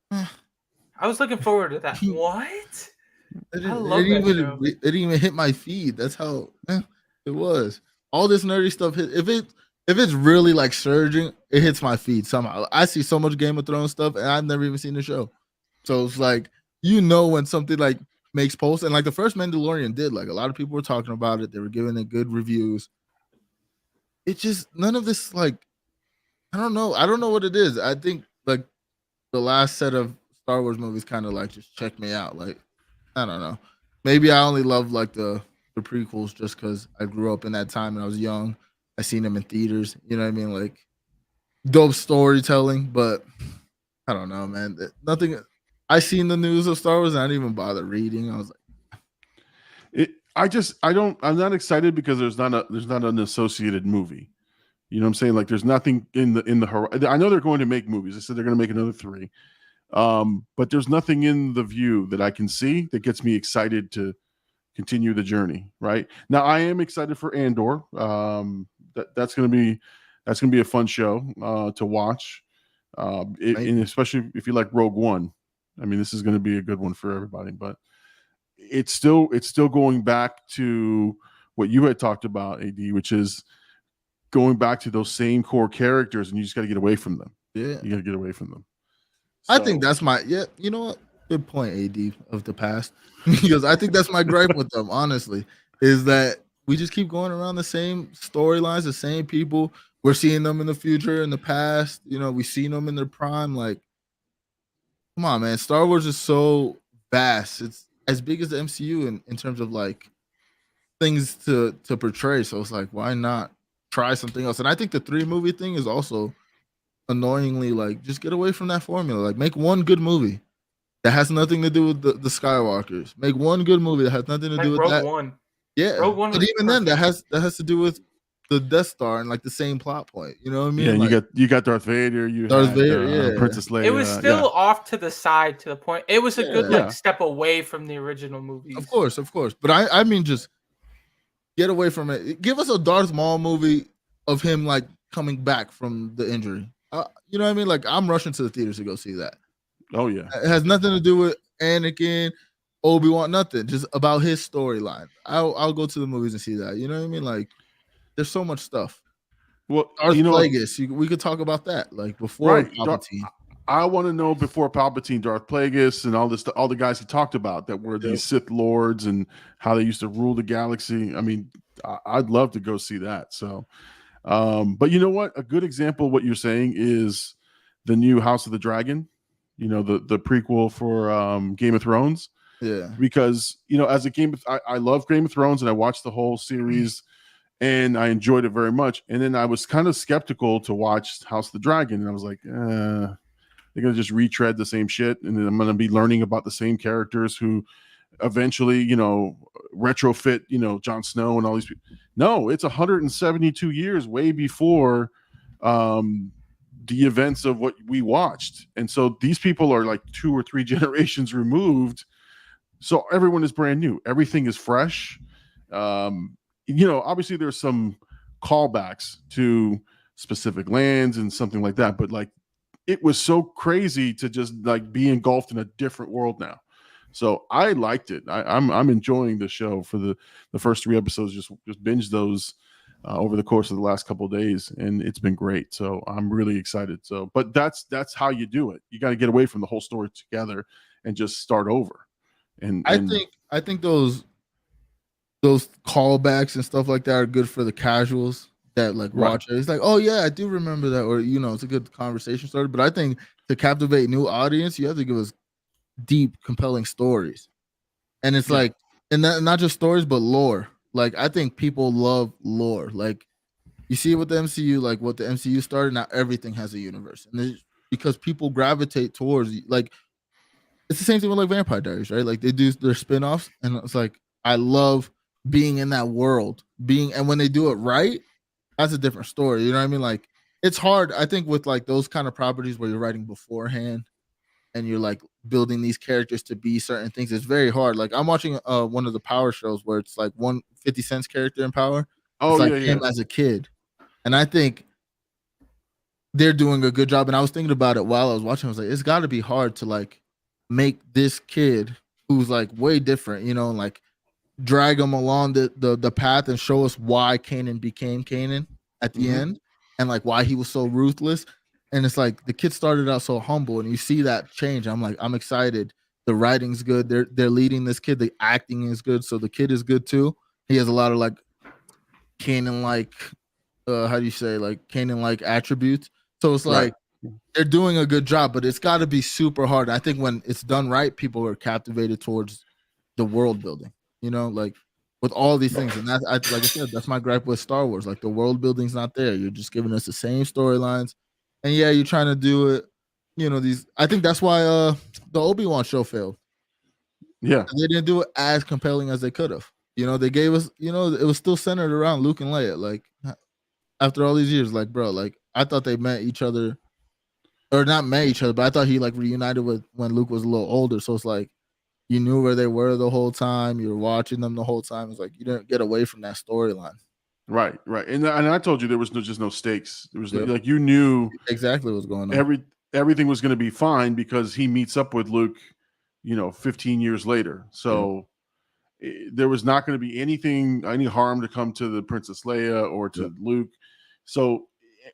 Speaker 6: I was looking forward to that. What? I love that show.
Speaker 1: It didn't even hit my feed. That's how it was. All this nerdy stuff hit. If it's really like surging, it hits my feed somehow. I see so much Game of Thrones stuff, and I've never even seen the show. So it's like when something like makes posts, and like the first Mandalorian did. Like a lot of people were talking about it. They were giving it good reviews. It just none of this like I don't know what it is. I think like the last set of Star Wars movies kind of like just check me out. Like I don't know. Maybe I only love like the the prequels just because I grew up in that time and I was young. I seen them in theaters. You know what I mean? Like dope storytelling, but I don't know, man. Nothing. I seen the news of Star Wars and I didn't even bother reading. I was like,
Speaker 2: I'm not excited because there's not an associated movie. You know what I'm saying? Like there's nothing in the I know they're going to make movies. They said they're going to make another 3. But there's nothing in the view that I can see that gets me excited to continue the journey. Right now, I am excited for Andor. That's going to be a fun show to watch. And especially if you like Rogue One, I mean, this is going to be a good one for everybody. But it's still going back to what you had talked about, AD, which is going back to those same core characters, and you just got to get away from them.
Speaker 1: Yeah,
Speaker 2: you got to get away from them.
Speaker 1: I think that's you know what? Good point, AD of the past. Because I think that's my gripe with them, honestly, is that we just keep going around the same storylines, the same people. We're seeing them in the future, in the past. You know, we've seen them in their prime. Like, come on, man. Star Wars is so vast. It's as big as the MCU in terms of like things to portray. So it's like, why not try something else? And I think the 3-movie thing is also annoyingly like, just get away from that formula. Like, make one good movie that has nothing to do with the Skywalkers. Make one good movie that has nothing to do with
Speaker 6: Rogue
Speaker 1: that.
Speaker 6: One.
Speaker 1: Yeah,
Speaker 6: Rogue One,
Speaker 1: but even then, that has to do with the Death Star and like the same plot point. You know what I mean?
Speaker 2: Yeah,
Speaker 1: like,
Speaker 2: you got Darth Vader.
Speaker 1: Darth Vader,
Speaker 2: Princess Leia.
Speaker 6: It was still off to the side to the point. It was a good
Speaker 2: Yeah.
Speaker 6: step away from the original movies.
Speaker 1: Of course. But I mean, just get away from it. Give us a Darth Maul movie of him like coming back from the injury. You know what I mean? Like, I'm rushing to the theaters to go see that.
Speaker 2: Oh yeah,
Speaker 1: it has nothing to do with Anakin, Obi-Wan, nothing. Just about his storyline. I'll go to the movies and see that. You know what I mean? Like, there's so much stuff.
Speaker 2: Well,
Speaker 1: Darth Plagueis, we could talk about that. Like before Palpatine.
Speaker 2: I want to know before Palpatine, Darth Plagueis, and all the guys he talked about that were these Sith Lords and how they used to rule the galaxy. I mean, I'd love to go see that. So, but you know what? A good example of what you're saying is the new House of the Dragon. You know, the prequel for Game of Thrones.
Speaker 1: Yeah.
Speaker 2: Because, you know, as a I love Game of Thrones and I watched the whole series and I enjoyed it very much. And then I was kind of skeptical to watch House of the Dragon. And I was like, they're going to just retread the same shit. And then I'm going to be learning about the same characters who eventually, you know, retrofit, you know, Jon Snow and all these people. No, it's 172 years way before the events of what we watched. And so these people are like 2 or 3 generations removed. So everyone is brand new. Everything is fresh. You know, obviously there's some callbacks to specific lands and something like that, but like it was so crazy to just like be engulfed in a different world now. So I liked it. I'm enjoying the show for the first 3 episodes. Just binge those over the course of the last couple of days, and it's been great. So I'm really excited. So, but that's how you do it. You got to get away from the whole story together and just start over. And
Speaker 1: I think those callbacks and stuff like that are good for the casuals that like watch it. It's like, oh yeah, I do remember that, or you know, it's a good conversation starter. But I think to captivate new audience, you have to give us deep, compelling stories. And it's like, and not just stories, but lore. Like, I think people love lore. Like, you see with the MCU, like what the MCU started, now everything has a universe. And because people gravitate towards, like, it's the same thing with like Vampire Diaries, right? Like, they do their spin-offs, and it's like, I love being in that world. And when they do it right, that's a different story. You know what I mean? Like, it's hard, I think, with like those kind of properties where you're writing beforehand and you're like building these characters to be certain things. It's very hard. Like, I'm watching one of the Power shows where it's like 50 Cent's character in Power.
Speaker 2: Oh,
Speaker 1: it's like him as a kid. And I think they're doing a good job. And I was thinking about it while I was watching. I was like, it's got to be hard to like make this kid who's like way different, you know, and like drag him along the path and show us why Kanan became Kanan at the end, and like why he was so ruthless. And it's like the kid started out so humble, and you see that change. I'm like, I'm excited. The writing's good. They're leading this kid. The acting is good, so the kid is good too. He has a lot of like Kanan like how do you say, like Kanan like attributes. So it's like they're doing a good job, but it's got to be super hard. I think when it's done right, people are captivated towards the world building. You know, like with all these things. And that's like I said, that's my gripe with Star Wars. Like the world building's not there. You're just giving us the same storylines, and yeah, you're trying to do it. These. I think that's why the Obi-Wan show failed.
Speaker 2: Yeah,
Speaker 1: they didn't do it as compelling as they could have. They gave us. It was still centered around Luke and Leia. Like after all these years, like bro, like I thought they met each other, or not met each other, but I thought he like reunited with when Luke was a little older. So it's like you knew where they were the whole time. You were watching them the whole time. It's like you didn't get away from that storyline.
Speaker 2: Right. And I told you there was just no stakes. There was like you knew
Speaker 1: exactly what's going on.
Speaker 2: Everything was going to be fine because he meets up with Luke, 15 years later. So there was not going to be any harm to come to the Princess Leia or to Luke. So,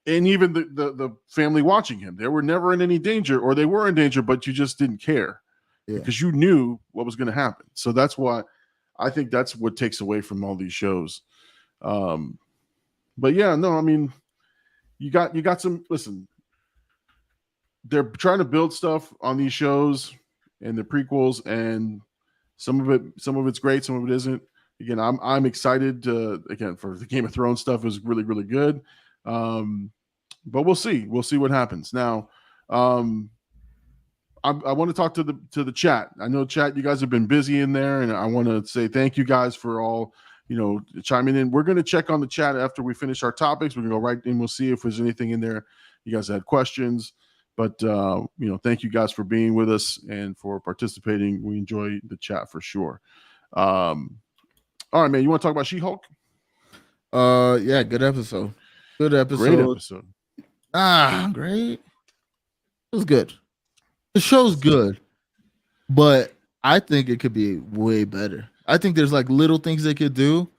Speaker 2: and even the family watching him, they were never in any danger, or they were in danger, but you just didn't care because you knew what was going to happen. So that's why I think that's what takes away from all these shows. But yeah, no, I mean, you got some, listen, they're trying to build stuff on these shows and the prequels, and some of it's great, some of it isn't. Again, I'm excited again for the Game of Thrones stuff. Is really, really good. But we'll see what happens. Now, I want to talk to the chat. I know chat, you guys have been busy in there, and I want to say thank you guys for all, chiming in. We're going to check on the chat after we finish our topics. We're going to go right in. We'll see if there's anything in there you guys had questions. But, thank you guys for being with us and for participating. We enjoy the chat for sure. All right, man. You want to talk about She-Hulk?
Speaker 1: Yeah, good episode. Great episode. Great. It was good. The show's good, but I think it could be way better. I think there's like little things they could do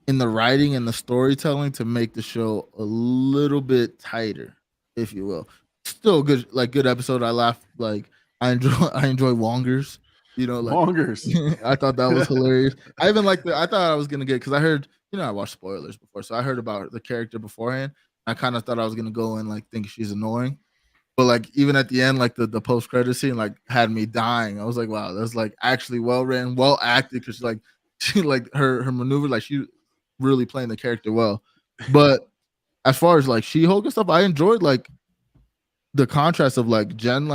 Speaker 1: in the writing and the storytelling to make the show a little bit tighter, if you will. Still good, like good episode. I laughed. Like I enjoy Wongers.
Speaker 2: Wongers.
Speaker 1: I thought that was hilarious. I even like I thought I was gonna get, because I heard, I watched spoilers before, so I heard about the character beforehand. I kind of thought I was gonna go and like think she's annoying, but like even at the end, like the post credit scene, like had me dying. I was like, wow, that's like actually well written, well acted, because she like her maneuver, like she really playing the character well. But as far as like She-Hulk and stuff, I enjoyed like the contrast of like Jen,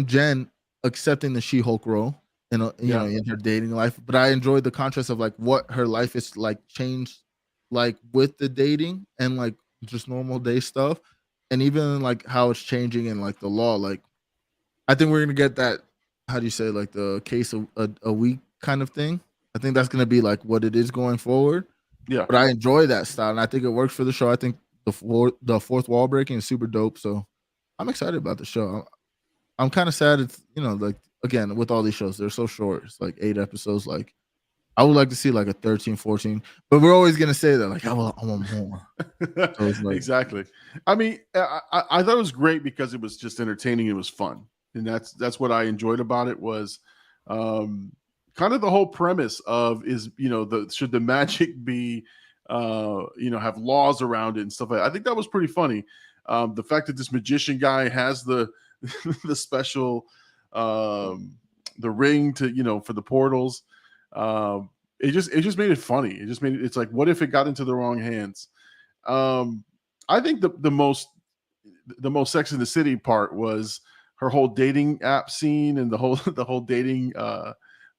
Speaker 1: Jen accepting the She-Hulk role in her dating life, but I enjoyed the contrast of like what her life is like changed, like with the dating and like just normal day stuff, and even like how it's changing in like the law. Like I think we're gonna get that, how do you say, like the case of a week kind of thing. I think that's gonna be like what it is going forward.
Speaker 2: Yeah,
Speaker 1: but I enjoy that style, and I think it works for the show. I think the fourth wall breaking is super dope, so I'm excited about the show. I'm kind of sad it's like, again, with all these shows, they're so short. It's like 8 episodes. Like I would like to see like a 13, 14, but we're always gonna say that like I want more. So like,
Speaker 2: exactly. I mean, I thought it was great because it was just entertaining. It was fun, and that's what I enjoyed about it. Was kind of the whole premise of is should the magic be have laws around it and stuff like that. I think that was pretty funny. The fact that this magician guy has the the special the ring to for the portals, it just made it funny. It's like, what if it got into the wrong hands? I think the most Sex in the City part was her whole dating app scene and the whole dating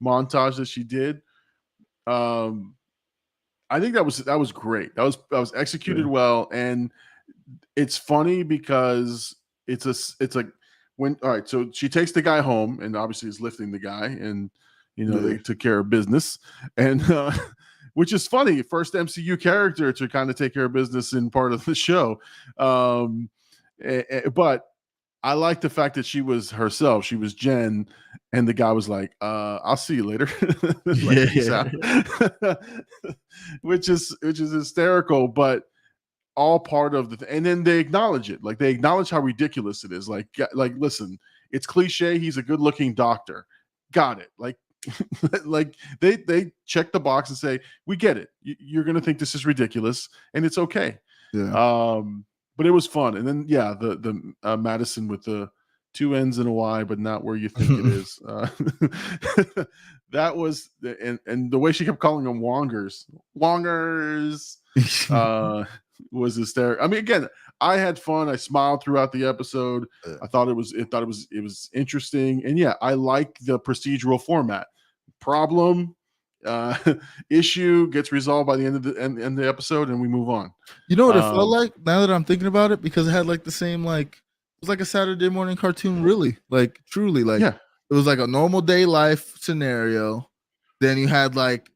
Speaker 2: montage that she did. I think that was great. That was executed well, and it's funny because it's like when, all right, so she takes the guy home and obviously is lifting the guy, and they took care of business, and which is funny, first MCU character to kind of take care of business in part of the show. But I like the fact that she was herself. She was Jen, and the guy was like, I'll see you later. Which is hysterical, but all part of and then they acknowledge it. Like they acknowledge how ridiculous it is. Like listen, it's cliche. He's a good looking doctor. Got it. Like, like they check the box and say, we get it. You're going to think this is ridiculous, and it's okay.
Speaker 1: Yeah.
Speaker 2: But it was fun. And then, the Madison with the 2 N's and a Y, but not where you think it is. that was and the way she kept calling them wongers was hysterical. I mean, again, I had fun. I smiled throughout the episode. I thought it was interesting, and yeah, I like the procedural format. Problem, issue gets resolved by the end of the episode, and we move on.
Speaker 1: You know what it felt like now that I'm thinking about it, because it had like the same it was like a Saturday morning cartoon, really, like truly, like
Speaker 2: yeah.
Speaker 1: It was like a normal day life scenario. Then you had like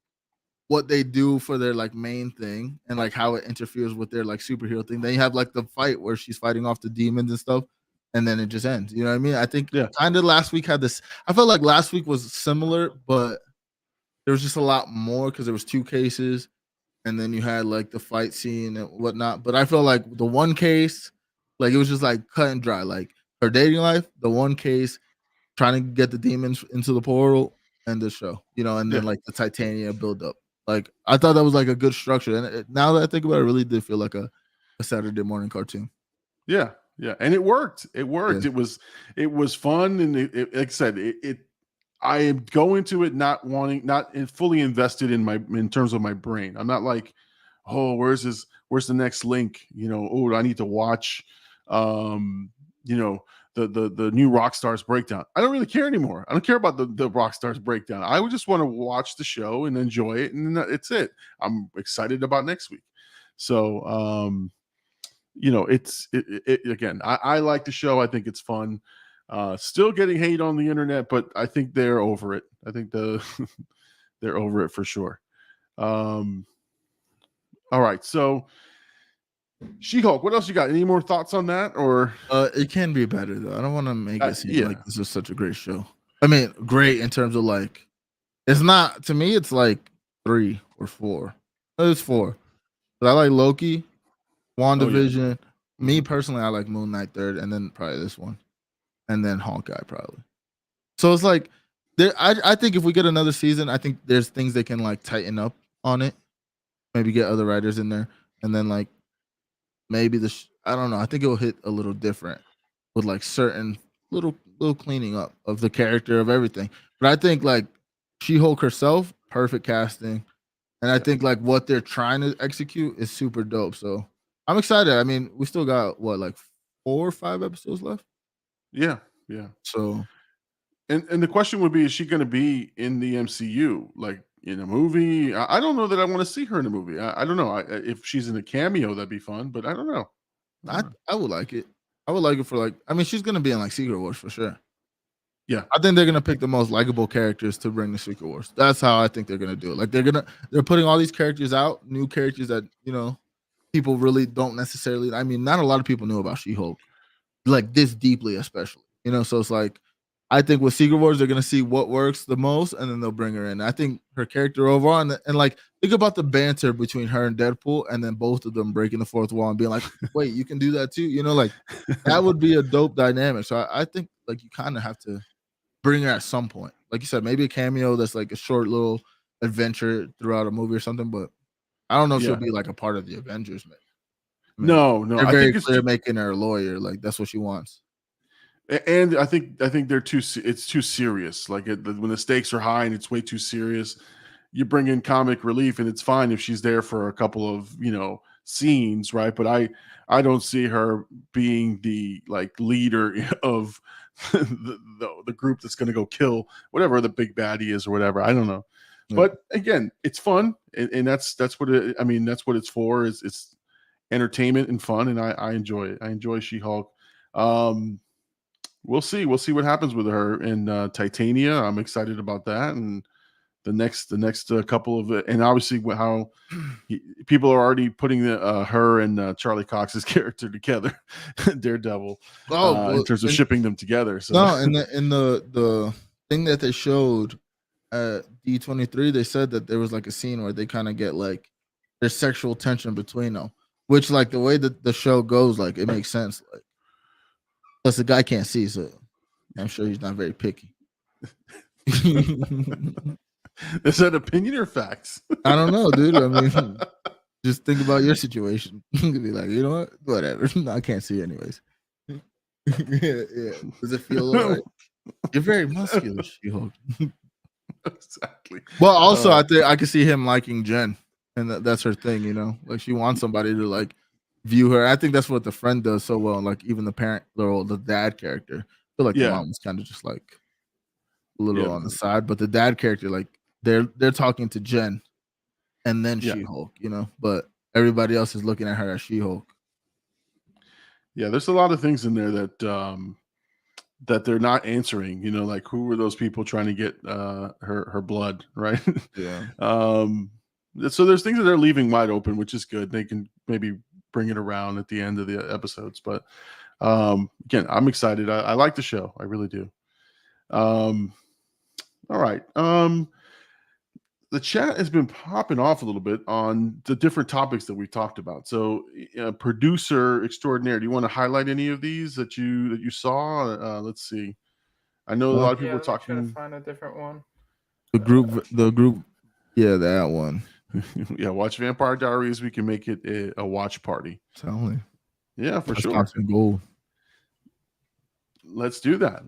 Speaker 1: what they do for their like main thing and like how it interferes with their like superhero thing. Then you have like the fight where she's fighting off the demons and stuff, and then it just ends. You know what I mean? I think kind of last week had this. I felt like last week was similar, but there was just a lot more because there was 2 cases, and then you had like the fight scene and whatnot. But I felt like the one case, like it was just like cut and dry. Like her dating life, the one case, trying to get the demons into the portal, and the show, you know, and then like the Titania build up. Like I thought that was like a good structure, and now that I think about it, it really did feel like a Saturday morning cartoon.
Speaker 2: Yeah, and it worked. It worked.
Speaker 1: Yeah.
Speaker 2: It was fun, and it like I said, I am going to it not fully invested in terms of my brain. I'm not like, oh, where's the next link? You know, oh, I need to watch, you know, the new Rockstars breakdown. I don't really care anymore. I don't care about the Rockstars breakdown. I would just want to watch the show and enjoy it, and it's it. I'm excited about next week. So, you know, again, I like the show. I think it's fun. Still getting hate on the internet, but I think they're over it. I think they're over it for sure. All right, so She-Hulk, what else you got? Any more thoughts on that? Or
Speaker 1: it can be better though. I don't want to make it seem like this is such a great show. I mean, great in terms of like, it's not, to me, it's like 3 or 4. It's 4. But I like Loki, WandaVision. Me personally, I like Moon Knight 3rd, and then probably this one, and then Hawkeye probably. So it's like, I think if we get another season, I think there's things they can like tighten up on it. Maybe get other writers in there, and then like maybe I don't know. I think it will hit a little different with like certain little cleaning up of the character of everything. But I think like She-Hulk herself, perfect casting, and I think like what they're trying to execute is super dope. So I'm excited. I mean, we still got what, like 4 or 5 episodes left.
Speaker 2: Yeah.
Speaker 1: So,
Speaker 2: and the question would be: is she going to be in the MCU, like in a movie? I don't know that I want to see her in a movie. I don't know. If she's in a cameo, that'd be fun. But I don't know.
Speaker 1: I would like it. I would like it for like. I mean, she's gonna be in like Secret Wars for sure.
Speaker 2: Yeah,
Speaker 1: I think they're gonna pick the most likable characters to bring the Secret Wars. That's how I think they're gonna do it. Like they're putting all these characters out, new characters that, you know, people really don't necessarily. I mean, not a lot of people knew about She-Hulk like this deeply, especially. You know, so it's like, I think with Secret Wars, they're gonna see what works the most, and then they'll bring her in. I think her character overall, and like think about the banter between her and Deadpool, and then both of them breaking the fourth wall and being like, "Wait, you can do that too?" You know, like that would be a dope dynamic. So I think like you kind of have to bring her at some point. Like you said, maybe a cameo that's like a short little adventure throughout a movie or something. But I don't know if she'll be like a part of the Avengers. Maybe. I mean,
Speaker 2: no,
Speaker 1: they're very clear making her a lawyer. Like that's what she wants.
Speaker 2: And I think they're it's too serious. Like when the stakes are high and it's way too serious, you bring in comic relief, and it's fine if she's there for a couple of, you know, scenes, right? But I don't see her being the like leader of the group that's going to go kill whatever the big baddie is or whatever. I don't know. Yeah. But again, it's fun, and that's what that's what it's for. It's entertainment and fun, and I enjoy it. I enjoy She-Hulk. We'll see what happens with her in Titania. I'm excited about that, and the next couple of and obviously how people are already putting her and Charlie Cox's character together, Daredevil, in terms of shipping them together. So
Speaker 1: no, in the thing that they showed at D23, they said that there was like a scene where they kind of get like there's sexual tension between them, which like the way that the show goes, like it makes sense. Like, plus the guy can't see, so I'm sure he's not very picky.
Speaker 2: Is that opinion or facts?
Speaker 1: I don't know, dude. I mean, just think about your situation. You could be like, you know what? Whatever. No, I can't see anyways. Yeah. Does it feel all right? You're very muscular, She-Hulk.
Speaker 2: Exactly.
Speaker 1: Well, also I think I could see him liking Jen, and that's her thing. Like she wants somebody to like view her. I think that's what the friend does so well. Like even the parent or the dad character. I feel like the
Speaker 2: Yeah.
Speaker 1: mom was kind of just like a little
Speaker 2: Yeah.
Speaker 1: on the side, but the dad character, like they're talking to Jen, and then
Speaker 2: Yeah.
Speaker 1: She-Hulk. But everybody else is looking at her as She-Hulk.
Speaker 2: Yeah, there's a lot of things in there that they're not answering. Like who were those people trying to get her blood, right?
Speaker 1: Yeah.
Speaker 2: So there's things that they're leaving wide open, which is good. They can maybe bring it around at the end of the episodes. But again, I'm excited. I like the show. I really do. All right. The chat has been popping off a little bit on the different topics that we've talked about. So, producer extraordinaire, do you want to highlight any of these that you saw? Let's see. I know a lot of people were
Speaker 6: Let me try
Speaker 2: talking.
Speaker 6: to find a different one.
Speaker 1: The group, yeah, that one.
Speaker 2: Yeah, watch Vampire Diaries. We can make it a watch party.
Speaker 1: Totally.
Speaker 2: Yeah, for
Speaker 1: That's
Speaker 2: sure.
Speaker 1: constant gold.
Speaker 2: Let's do that.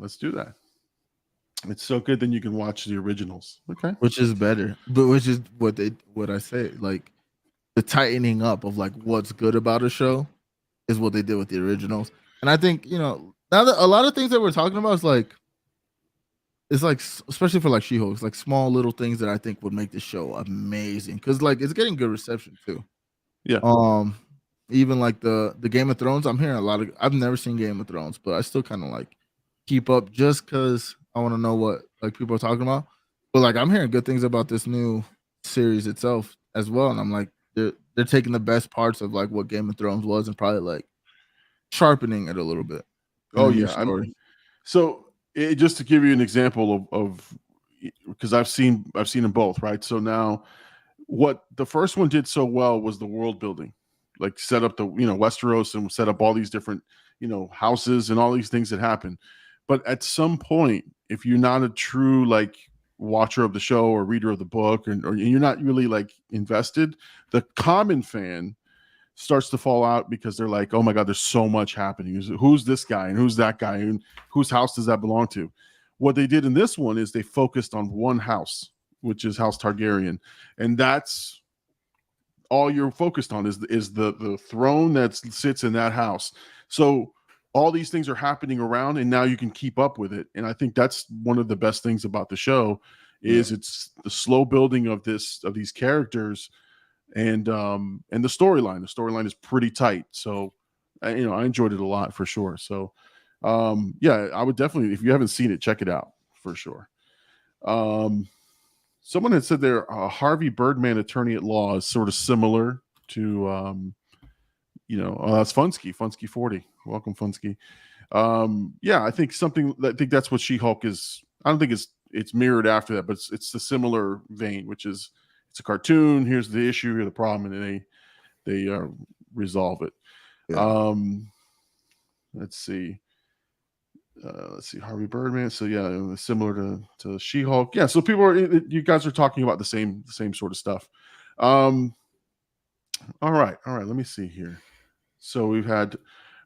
Speaker 2: It's so good. Then you can watch the originals. Okay.
Speaker 1: Which is better, but which is what I say, like the tightening up of like what's good about a show is what they did with the originals. And I think now that a lot of things that we're talking about is like it's like especially for like She-Hulk, it's like small little things that I think would make the show amazing because like it's getting good reception too.
Speaker 2: Yeah.
Speaker 1: Even like the Game of Thrones, I'm hearing a lot of. I've never seen Game of Thrones, but I still kind of like keep up just because I want to know what like people are talking about. But like I'm hearing good things about this new series itself as well, and I'm like they're taking the best parts of like what Game of Thrones was and probably like sharpening it a little bit.
Speaker 2: Oh yeah. So just to give you an example of because I've seen them both, right? So now what the first one did so well was the world building, like set up the Westeros and set up all these different houses and all these things that happen. But at some point, if you're not a true like watcher of the show or reader of the book, or you're not really like invested, the common fan starts to fall out because they're like, oh my God, there's so much happening. Who's this guy and who's that guy and whose house does that belong to? What they did in this one is they focused on one house, which is House Targaryen. And that's all you're focused on is the throne that sits in that house. So all these things are happening around and now you can keep up with it. And I think that's one of the best things about the show is it's the slow building of these characters and the storyline. The storyline is pretty tight. So, I enjoyed it a lot for sure. So, yeah, I would definitely, if you haven't seen it, check it out for sure. Someone had said there, Harvey Birdman, Attorney at Law, is sort of similar to, that's Funsky 40. Welcome, Funsky. Yeah, I think that's what She-Hulk is. I don't think it's mirrored after that, but it's the similar vein, which is it's a cartoon. Here's the issue, here's the problem, and they resolve it.
Speaker 1: Yeah.
Speaker 2: Let's see. Harvey Birdman. So yeah, similar to She-Hulk. Yeah. So you guys are talking about the same sort of stuff. All right. Let me see here. So we had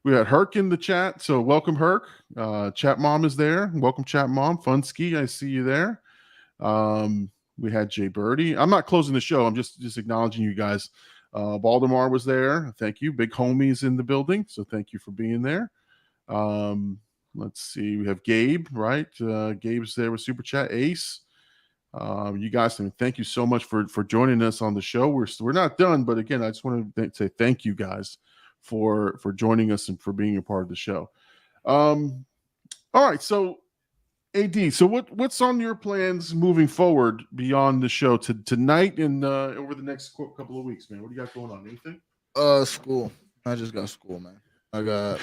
Speaker 2: Herc in the chat. So welcome, Herc. Chat Mom is there. Welcome, Chat Mom. Funsky, I see you there. We had Jay Birdie. I'm not closing the show. I'm just acknowledging you guys. Baltimore was there. Thank you. Big Homie's in the building. So thank you for being there. Let's see. We have Gabe, right? Gabe's there with Super Chat. Ace. You guys, thank you so much for joining us on the show. We're not done, but again, I just want to say thank you guys for joining us and for being a part of the show. All right, so AD, so what's on your plans moving forward beyond the show tonight and over the next couple of weeks, man? What do you got going on? Anything?
Speaker 1: School. I just got school, man. I got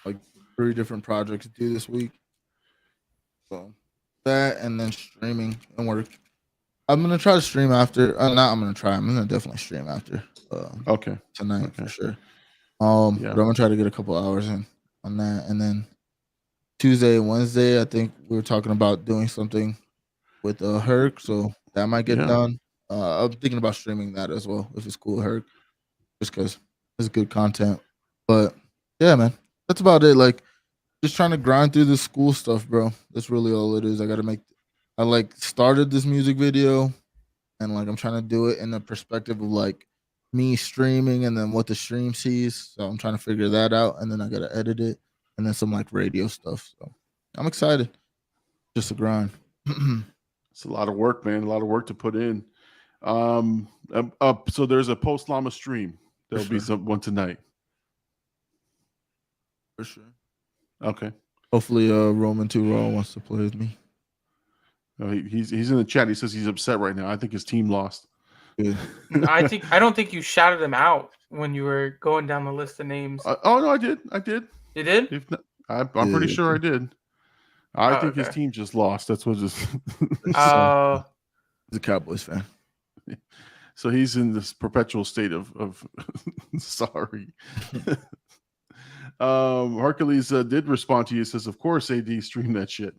Speaker 1: like 3 different projects to do this week. So that and then streaming and work. I'm gonna try to stream after. I'm gonna definitely stream after.
Speaker 2: Okay.
Speaker 1: Tonight for sure. But I'm gonna try to get a couple hours in on that, and then Tuesday and Wednesday, I think we were talking about doing something with Herc, so that might get done. I'm thinking about streaming that as well if it's cool, Herc, just because it's good content. But yeah, man, that's about it. Like, just trying to grind through the school stuff, bro. That's really all it is. I I like started this music video, and like I'm trying to do it in the perspective of like me streaming and then what the stream sees. So I'm trying to figure that out, and then I gotta edit it, and then some like radio stuff. So I'm excited. Just a grind.
Speaker 2: It's a lot of work, man. A lot of work to put in. So there's a post Llama stream. There'll be one tonight.
Speaker 1: For sure.
Speaker 2: Okay.
Speaker 1: Hopefully, Roman 2 Raw wants to play with me.
Speaker 2: He's in the chat. He says he's upset right now. I think his team lost.
Speaker 1: Yeah.
Speaker 6: I don't think you shouted him out when you were going down the list of names.
Speaker 2: Oh no, I did.
Speaker 6: You did?
Speaker 2: If not, I'm pretty sure I did. I think his team just lost. That's what just.
Speaker 1: He's a Cowboys fan.
Speaker 2: So he's in this perpetual state of sorry. Hercules did respond to you. He says, "Of course, AD streamed that shit."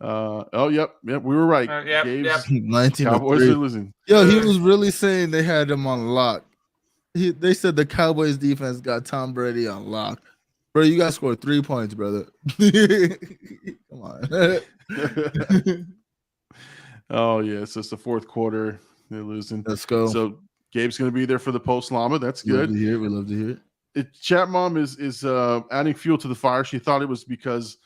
Speaker 2: Yep, we were right.
Speaker 6: Yep.
Speaker 1: 19
Speaker 2: Cowboys are losing.
Speaker 1: Yo, he was really saying they had him on lock. They said the Cowboys defense got Tom Brady on lock. Bro, you guys scored 3 points, brother. Come on.
Speaker 2: Oh yeah, it's just the fourth quarter. They're losing.
Speaker 1: Let's go.
Speaker 2: So Gabe's going to be there for the post Llama. That's good.
Speaker 1: We love to hear it.
Speaker 2: Chat Mom is adding fuel to the fire. She thought it was because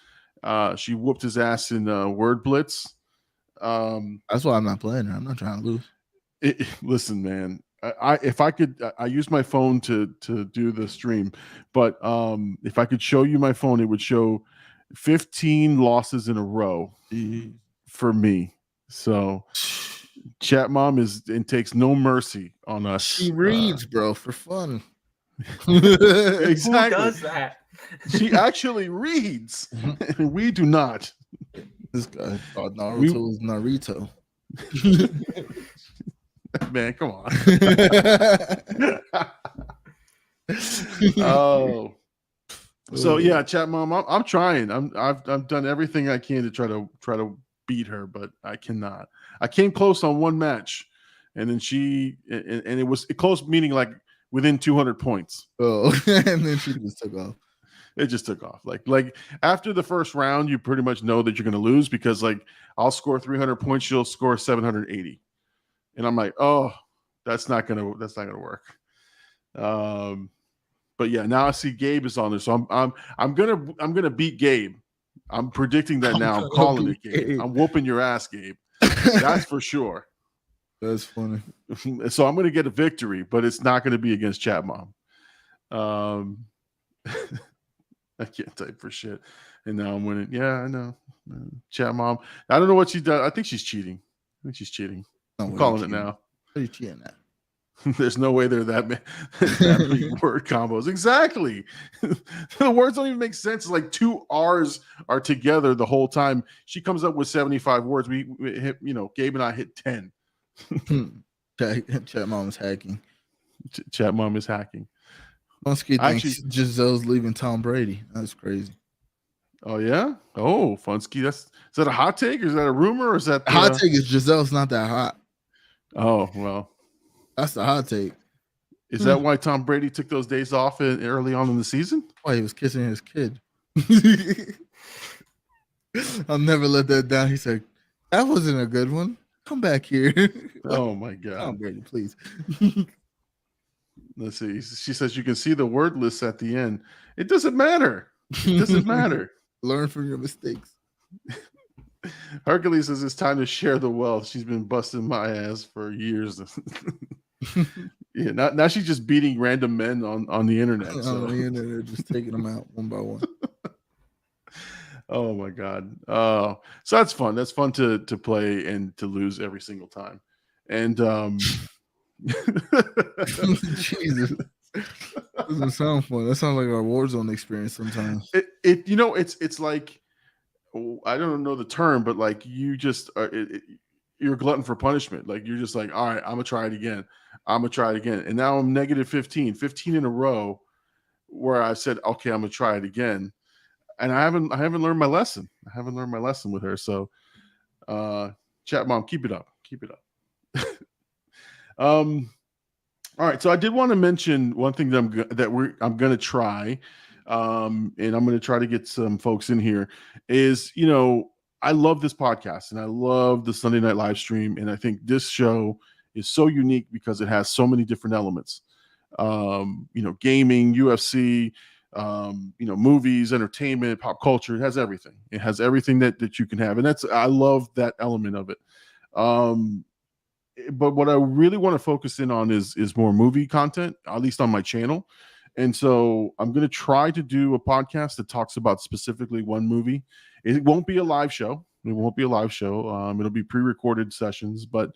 Speaker 2: she whooped his ass in Word Blitz.
Speaker 1: That's why I'm not playing her. I'm not trying to lose.
Speaker 2: Listen, man. If I could, I use my phone to do the stream, but if I could show you my phone, it would show 15 losses in a row for me. So Chat Mom takes no mercy on us.
Speaker 1: She reads, bro, for fun.
Speaker 2: Exactly.
Speaker 6: Who does that?
Speaker 2: She actually reads. We do not.
Speaker 1: This guy thought Naruto was Naruto.
Speaker 2: Man, come on. Oh. So yeah, Chat Mom, I'm trying. I've done everything I can to try to beat her, but I cannot. I came close on one match, and then it was close, meaning like within 200 points.
Speaker 1: Oh, and then she just took off.
Speaker 2: It just took off. Like after the first round, you pretty much know that you're going to lose because like I'll score 300 points, she'll score 780, and I'm like, oh, that's not gonna work. But yeah, now I see Gabe is on there, so I'm gonna beat Gabe. I'm predicting that now. I'm calling it, Gabe. I'm whooping your ass, Gabe. That's for sure.
Speaker 1: That's funny.
Speaker 2: So I'm gonna get a victory, but it's not gonna be against Chat Mom. I can't type for shit. And now I'm winning. Yeah, I know. Chat Mom. I don't know what she does. I think she's cheating. I'm calling it now.
Speaker 1: What are you cheating at?
Speaker 2: There's no way they're that many word combos. Exactly. The words don't even make sense. It's like 2 R's are together the whole time. She comes up with 75 words. We hit, Gabe and I hit 10.
Speaker 1: Chat Mom is hacking.
Speaker 2: Chat Mom is hacking.
Speaker 1: Funsky thinks Giselle's leaving Tom Brady. That's crazy.
Speaker 2: Oh yeah? Oh, Funsky. Is that a hot take, or is that a rumor, or is that
Speaker 1: hot take? Is Giselle's not that hot?
Speaker 2: Oh well,
Speaker 1: that's the hot take.
Speaker 2: Is that why Tom Brady took those days off early on in the season?
Speaker 1: Why he was kissing his kid. I'll never let that down. He said, "That wasn't a good one. Come back here."
Speaker 2: Oh my God,
Speaker 1: Tom Brady, please.
Speaker 2: Let's see. She says you can see the word list at the end. It doesn't matter. It doesn't matter.
Speaker 1: Learn from your mistakes.
Speaker 2: Hercules says it's time to share the wealth. She's been busting my ass for years. Yeah, now she's just beating random men on the internet.
Speaker 1: On the internet, just taking them out one by one.
Speaker 2: Oh my God. So that's fun. That's fun to play and to lose every single time. And
Speaker 1: Jesus. Doesn't sound fun. That sounds like our Warzone experience sometimes.
Speaker 2: It's like, I don't know the term, but like you just you're a glutton for punishment. Like you're just like, all right, I'm gonna try it again. And now I'm negative 15 in a row where I said, okay, I'm gonna try it again. And I haven't learned my lesson. I haven't learned my lesson with her. So Chat Mom, keep it up. All right, so I did want to mention one thing that I'm going to try, and I'm going to try to get some folks in here. Is I love this podcast and I love the Sunday night live stream. And I think this show is so unique because it has so many different elements. Gaming, UFC, movies, entertainment, pop culture. It has everything. It has everything that you can have. And I love that element of it. But what I really want to focus in on is more movie content, at least on my channel. And so I'm going to try to do a podcast that talks about specifically one movie. It won't be a live show. It'll be pre-recorded sessions, but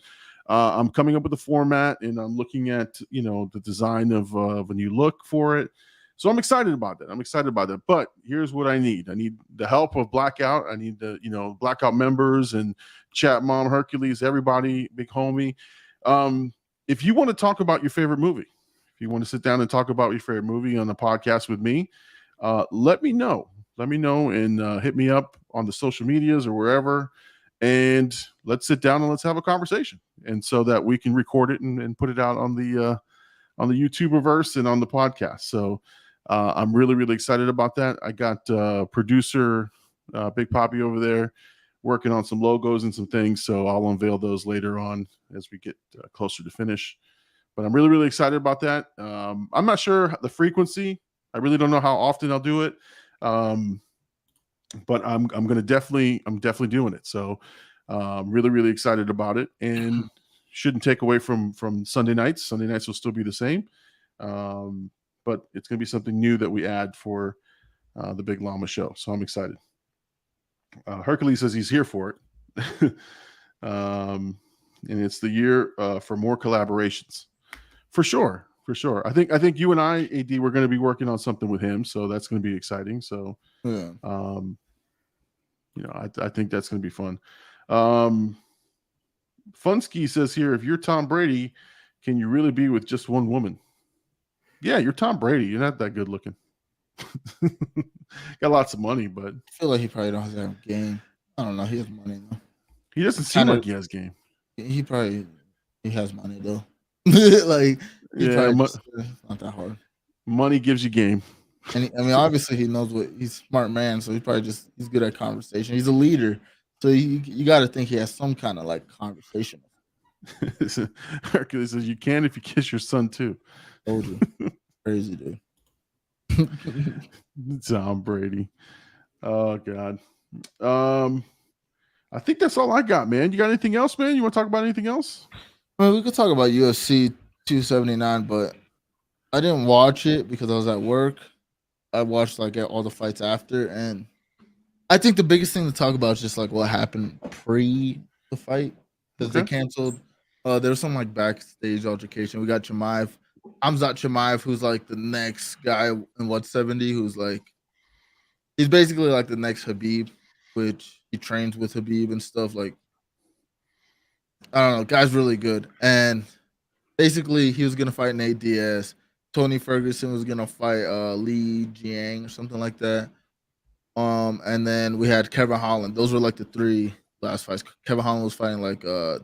Speaker 2: I'm coming up with a format and I'm looking at, the design of a new look for it. So I'm excited about that. But here's what I need. I need the help of Blackout. I need the, Blackout members and Chat Mom, Hercules, everybody, big homie. If you want to talk about your favorite movie, if you want to sit down and talk about your favorite movie on the podcast with me, let me know. Let me know and hit me up on the social medias or wherever. And let's sit down and let's have a conversation. And so that we can record it and put it out on the YouTuberverse and on the podcast. So I'm really, really excited about that. I got producer Big Poppy over there working on some logos and some things. So I'll unveil those later on as we get closer to finish. But I'm really, really excited about that. I'm not sure the frequency. I really don't know how often I'll do it. But I'm definitely doing it. So I'm really, really excited about it, and shouldn't take away from Sunday nights. Sunday nights will still be the same. But it's going to be something new that we add for the Big Llama show. So I'm excited. Hercules says he's here for it. And it's the year for more collaborations. For sure. I think you and I, AD, we're going to be working on something with him. So that's going to be exciting. So,
Speaker 1: Yeah.
Speaker 2: I think that's going to be fun. Funsky says here, if you're Tom Brady, can you really be with just one woman? Yeah, you're Tom Brady. You're not that good looking. Got lots of money, but
Speaker 1: I feel like he probably don't have game. I don't know. He has money though.
Speaker 2: He doesn't seem like he has game.
Speaker 1: He has money though. Like it's not that hard.
Speaker 2: Money gives you game.
Speaker 1: And obviously he knows he's a smart man, so he's good at conversation. He's a leader, so you got to think he has some kind of like conversation.
Speaker 2: Hercules says you can if you kiss your son too.
Speaker 1: Told you. Crazy dude.
Speaker 2: Tom Brady. Oh God. I think that's all I got, man. You got anything else, man? You want to talk about anything else?
Speaker 1: Well, we could talk about UFC 279, but I didn't watch it because I was at work. I watched like all the fights after, and I think the biggest thing to talk about is just like what happened pre the fight, because they canceled. There was some like backstage altercation. We got Chimaev, Hamzat Chimaev, who's like the next guy in 170, who's like he's basically like the next Khabib, which he trains with Khabib and stuff. Like I don't know, guy's really good, and basically he was gonna fight Nate Diaz. Tony Ferguson was gonna fight Li Jiang or something like that. And then we had Kevin Holland. Those were like the three last fights. Kevin Holland was fighting like a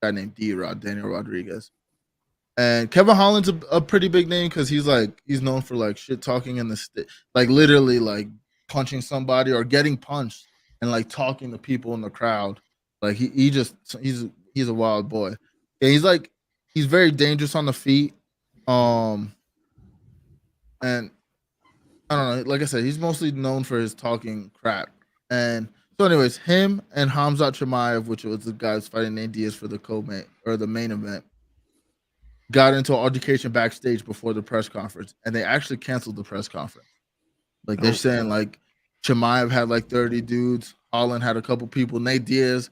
Speaker 1: guy named Daniel Rodriguez. And Kevin Holland's a pretty big name because he's known for like shit talking in the like literally like punching somebody or getting punched and like talking to people in the crowd. Like he's a wild boy. And he's very dangerous on the feet. And I don't know, like I said, he's mostly known for his talking crap. And so anyways, him and Hamzat Chimaev, which was the guys fighting Nate Diaz for the co-main or the main event, got into an altercation backstage before the press conference, and they actually canceled the press conference. Like they're saying like Chimaev had like 30 dudes, Holland had a couple people, Nate Diaz's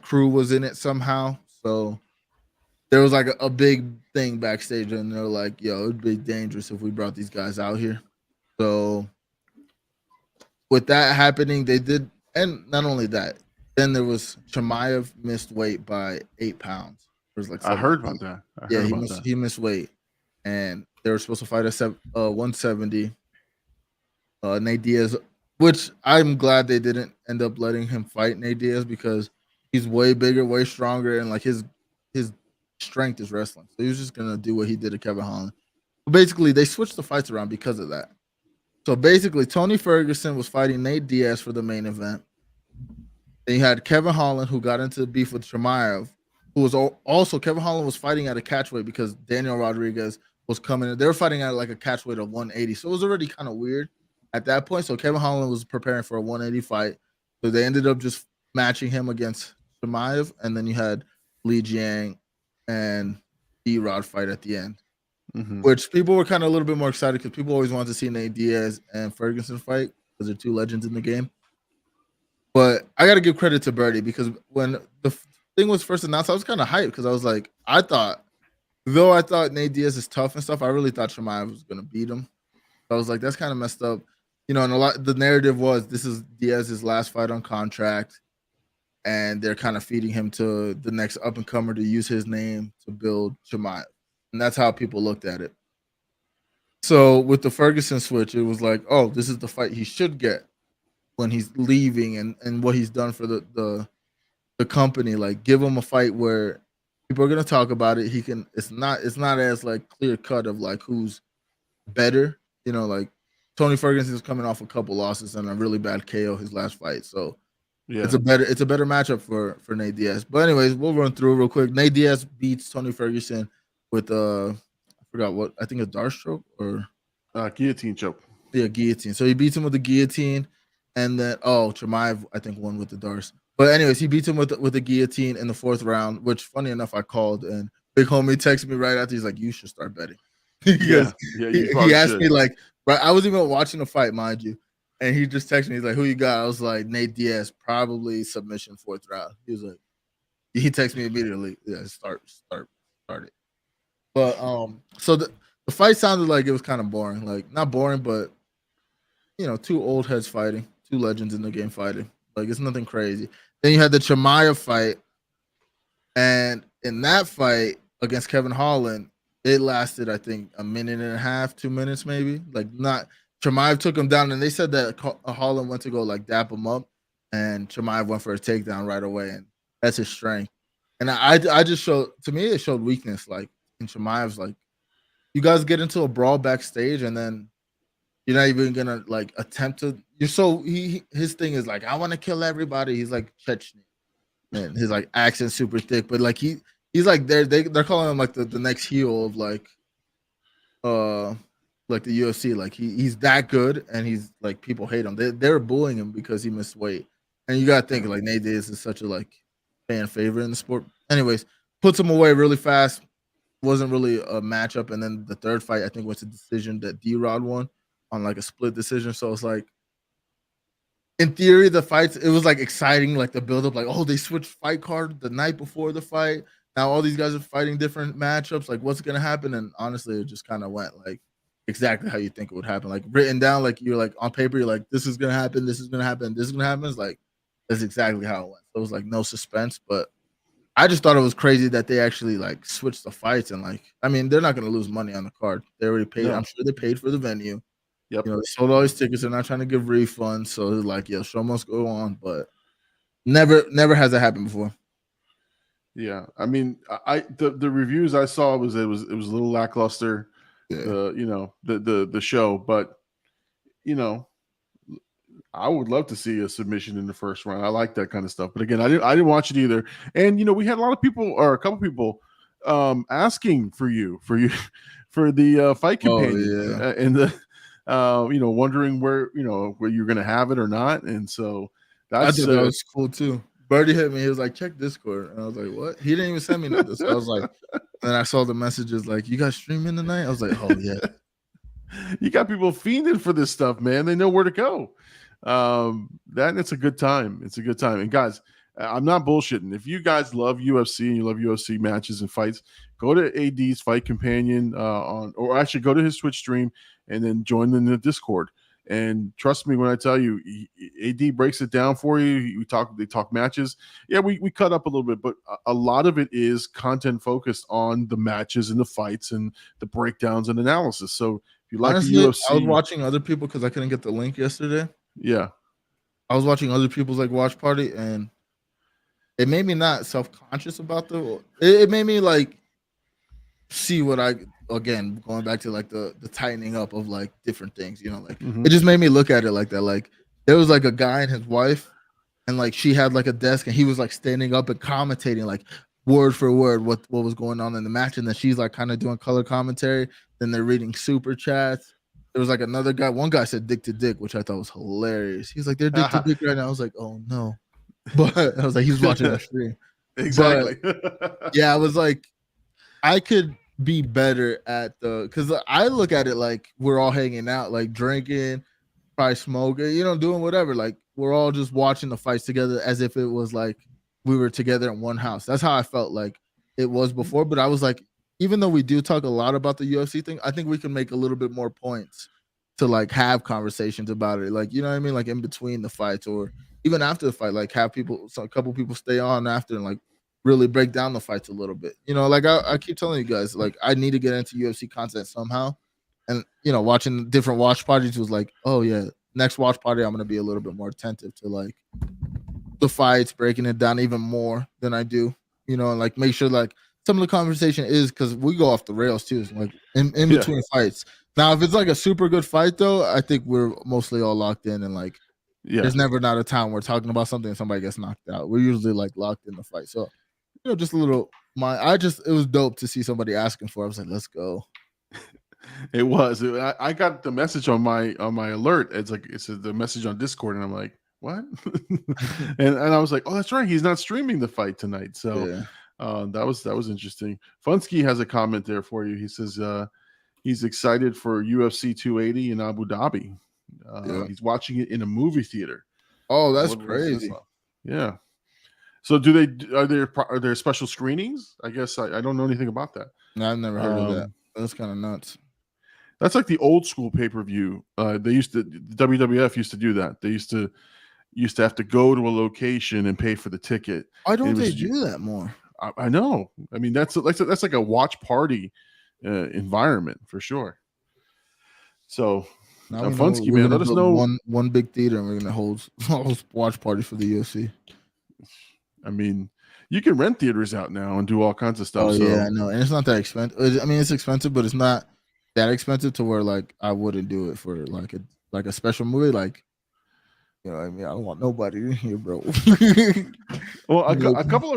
Speaker 1: crew was in it somehow. So there was like a big thing backstage, and they're like, yo, it'd be dangerous if we brought these guys out here. So with that happening, they did, and not only that, then there was Chimaev missed weight by 8 pounds. It was like
Speaker 2: I heard about that.
Speaker 1: He missed weight, and they were supposed to fight at 170. Nate Diaz, which I'm glad they didn't end up letting him fight Nate Diaz because he's way bigger, way stronger, and like his strength is wrestling. So he was just gonna do what he did to Kevin Holland. But basically, they switched the fights around because of that. So basically, Tony Ferguson was fighting Nate Diaz for the main event. Then you had Kevin Holland, who got into beef with Chimaev, who was also Kevin Holland was fighting at a catchweight because Daniel Rodriguez was coming in. They were fighting at like a catchweight of 180. So it was already kind of weird at that point. So Kevin Holland was preparing for a 180 fight. So they ended up just matching him against Chimaev. And then you had Li Jiang and D-Rod fight at the end, which people were kind of a little bit more excited because people always wanted to see Nate Diaz and Ferguson fight because they're two legends in the game. But I got to give credit to Birdie because when the thing was first announced, I was kind of hyped because I was like, I thought Nate Diaz is tough and stuff, I really thought Chimaev was going to beat him. So I was like, that's kind of messed up. You know, and the narrative was this is Diaz's last fight on contract, and they're kind of feeding him to the next up-and-comer to use his name to build Chimaev. And that's how people looked at it. So with the Ferguson switch, it was like, oh, this is the fight he should get when he's leaving and what he's done for the company. Like, give him a fight where people are gonna talk about it. It's not as like clear cut of like who's better. You know, like Tony Ferguson is coming off a couple losses and a really bad KO his last fight. So yeah, it's a better matchup for Nate Diaz. But anyways, we'll run through real quick. Nate Diaz beats Tony Ferguson with I forgot what, I think a dart stroke or
Speaker 2: guillotine choke.
Speaker 1: Yeah, guillotine. So he beats him with the guillotine, and then Chimaev I think won with the darts. But anyways, he beats him with the guillotine in the 4th round, which funny enough I called, and big homie texted me right after. He's like, "You should start betting." He asked me like, right, I was even watching the fight, mind you, and he just texted me. He's like, "Who you got?" I was like, "Nate Diaz, probably submission 4th round." He was like, he texted me immediately. Yeah, start it. But so the fight sounded like it was kind of boring, like not boring, but you know, two old heads fighting, two legends in the game fighting. Like it's nothing crazy. Then you had the Chimaev fight, and in that fight against Kevin Holland, it lasted I think a minute and a half, 2 minutes maybe. Like not Chimaev took him down, and they said that Holland went to go like dap him up, and Chimaev went for a takedown right away, and that's his strength. And I just showed, to me it showed weakness. Like in Chimaev's, like you guys get into a brawl backstage, and then you're not even gonna like attempt to. You're so his thing is like I want to kill everybody. He's like Chechen, and his like accent super thick, but like he's like they're calling him like the next heel of like the UFC. Like he's that good, and he's like people hate him. They're bullying him because he missed weight, and you gotta think like Nate Diaz is such a like fan favorite in the sport. Anyways, puts him away really fast. Wasn't really a matchup, and then the third fight I think was a decision that D-Rod won on like a split decision. So it's like, in theory, the fights, it was like exciting, like the build up, like, oh, they switched fight card the night before the fight. Now all these guys are fighting different matchups. Like, what's gonna happen? And honestly, it just kind of went like exactly how you think it would happen. Like written down, like you're like on paper, you're like, this is gonna happen, this is gonna happen, this is gonna happen. It's like that's exactly how it went. So it was like no suspense, but I just thought it was crazy that they actually like switched the fights, and like, I mean, they're not gonna lose money on the card. They already paid. Yeah. I'm sure they paid for the venue. Yep. You know, they sold all these tickets. They're not trying to give refunds. So they're like, yeah, show must go on. But never has that happened before.
Speaker 2: Yeah. I mean, the reviews I saw was it was a little lackluster. Yeah. The show, but you know, I would love to see a submission in the first round. I like that kind of stuff. But again, I didn't watch it either. And you know, we had a lot of people, or a couple people asking for the fight companion and the wondering where you're gonna have it or not. And so
Speaker 1: I thought that was cool too. Birdie hit me. He was like, check Discord. And I was like, what? He didn't even send me nothing. So I was like, and I saw the messages like, you guys streaming tonight? I was like, oh yeah.
Speaker 2: You got people fiending for this stuff, man. They know where to go. It's a good time. It's a good time. And guys, I'm not bullshitting. If you guys love UFC and you love UFC matches and fights, go to AD's Fight Companion or actually go to his Twitch stream and then join in the Discord. And trust me when I tell you, AD breaks it down for you. They talk matches. Yeah, we cut up a little bit, but a lot of it is content focused on the matches and the fights and the breakdowns and analysis. So if you like
Speaker 1: honestly,
Speaker 2: the UFC,
Speaker 1: I was watching other people because I couldn't get the link yesterday.
Speaker 2: Yeah,
Speaker 1: I was watching other people's like watch party, and it made me not self-conscious about it made me like see what again, going back to like the tightening up of like different things, you know, like it just made me look at it like that. Like there was like a guy and his wife, and like she had like a desk, and he was like standing up and commentating like word for word what was going on in the match, and then she's like kind of doing color commentary. Then they're reading super chats. There was like another guy. One guy said "dick to dick," which I thought was hilarious. He's like, "They're dick to dick right now." I was like, "Oh no," but I was like, "He's watching the stream."
Speaker 2: Exactly.
Speaker 1: But, yeah, I was like, I could be better at because I look at it like we're all hanging out, like drinking, probably smoking, doing whatever. Like we're all just watching the fights together as if it was like we were together in one house. That's how I felt like it was before. But I was like, even though we do talk a lot about the UFC thing, I think we can make a little bit more points to like have conversations about it. Like, you know what I mean? Like in between the fights or even after the fight, like have a couple people stay on after and like really break down the fights a little bit. Like I keep telling you guys, like I need to get into UFC content somehow. And, watching different watch parties was like, oh yeah, next watch party, I'm going to be a little bit more attentive to like the fights, breaking it down even more than I do, and like make sure like some of the conversation is because we go off the rails too, so like in between fights. Now, if it's like a super good fight though, I think we're mostly all locked in and like there's never not a time we're talking about something and somebody gets knocked out. We're usually like locked in the fight. So, just a little it was dope to see somebody asking for it. I was like, let's go.
Speaker 2: It was. I got the message on my alert. It's the message on Discord, and I'm like, what? and I was like, oh, that's right. He's not streaming the fight tonight. So that was interesting. Funsky has a comment there for you. He says he's excited for UFC 280 in Abu Dhabi. He's watching it in a movie theater.
Speaker 1: Oh, that's crazy.
Speaker 2: Yeah. So are there special screenings? I guess I don't know anything about that.
Speaker 1: No, I've never heard of that. That's kind of nuts.
Speaker 2: That's like the old school pay-per-view. WWF used to do that. They used to have to go to a location and pay for the ticket.
Speaker 1: Why don't they do that more?
Speaker 2: I know. I mean, that's like a watch party environment for sure. So, Funsky, man, let us know.
Speaker 1: One big theater, and we're gonna hold watch parties for the UFC.
Speaker 2: I mean, you can rent theaters out now and do all kinds of stuff.
Speaker 1: Oh yeah, I know, and it's not that expensive. I mean, it's expensive, but it's not that expensive to where like I wouldn't do it for like a special movie. Like, I mean, I don't want nobody in here, bro.
Speaker 2: Well, a couple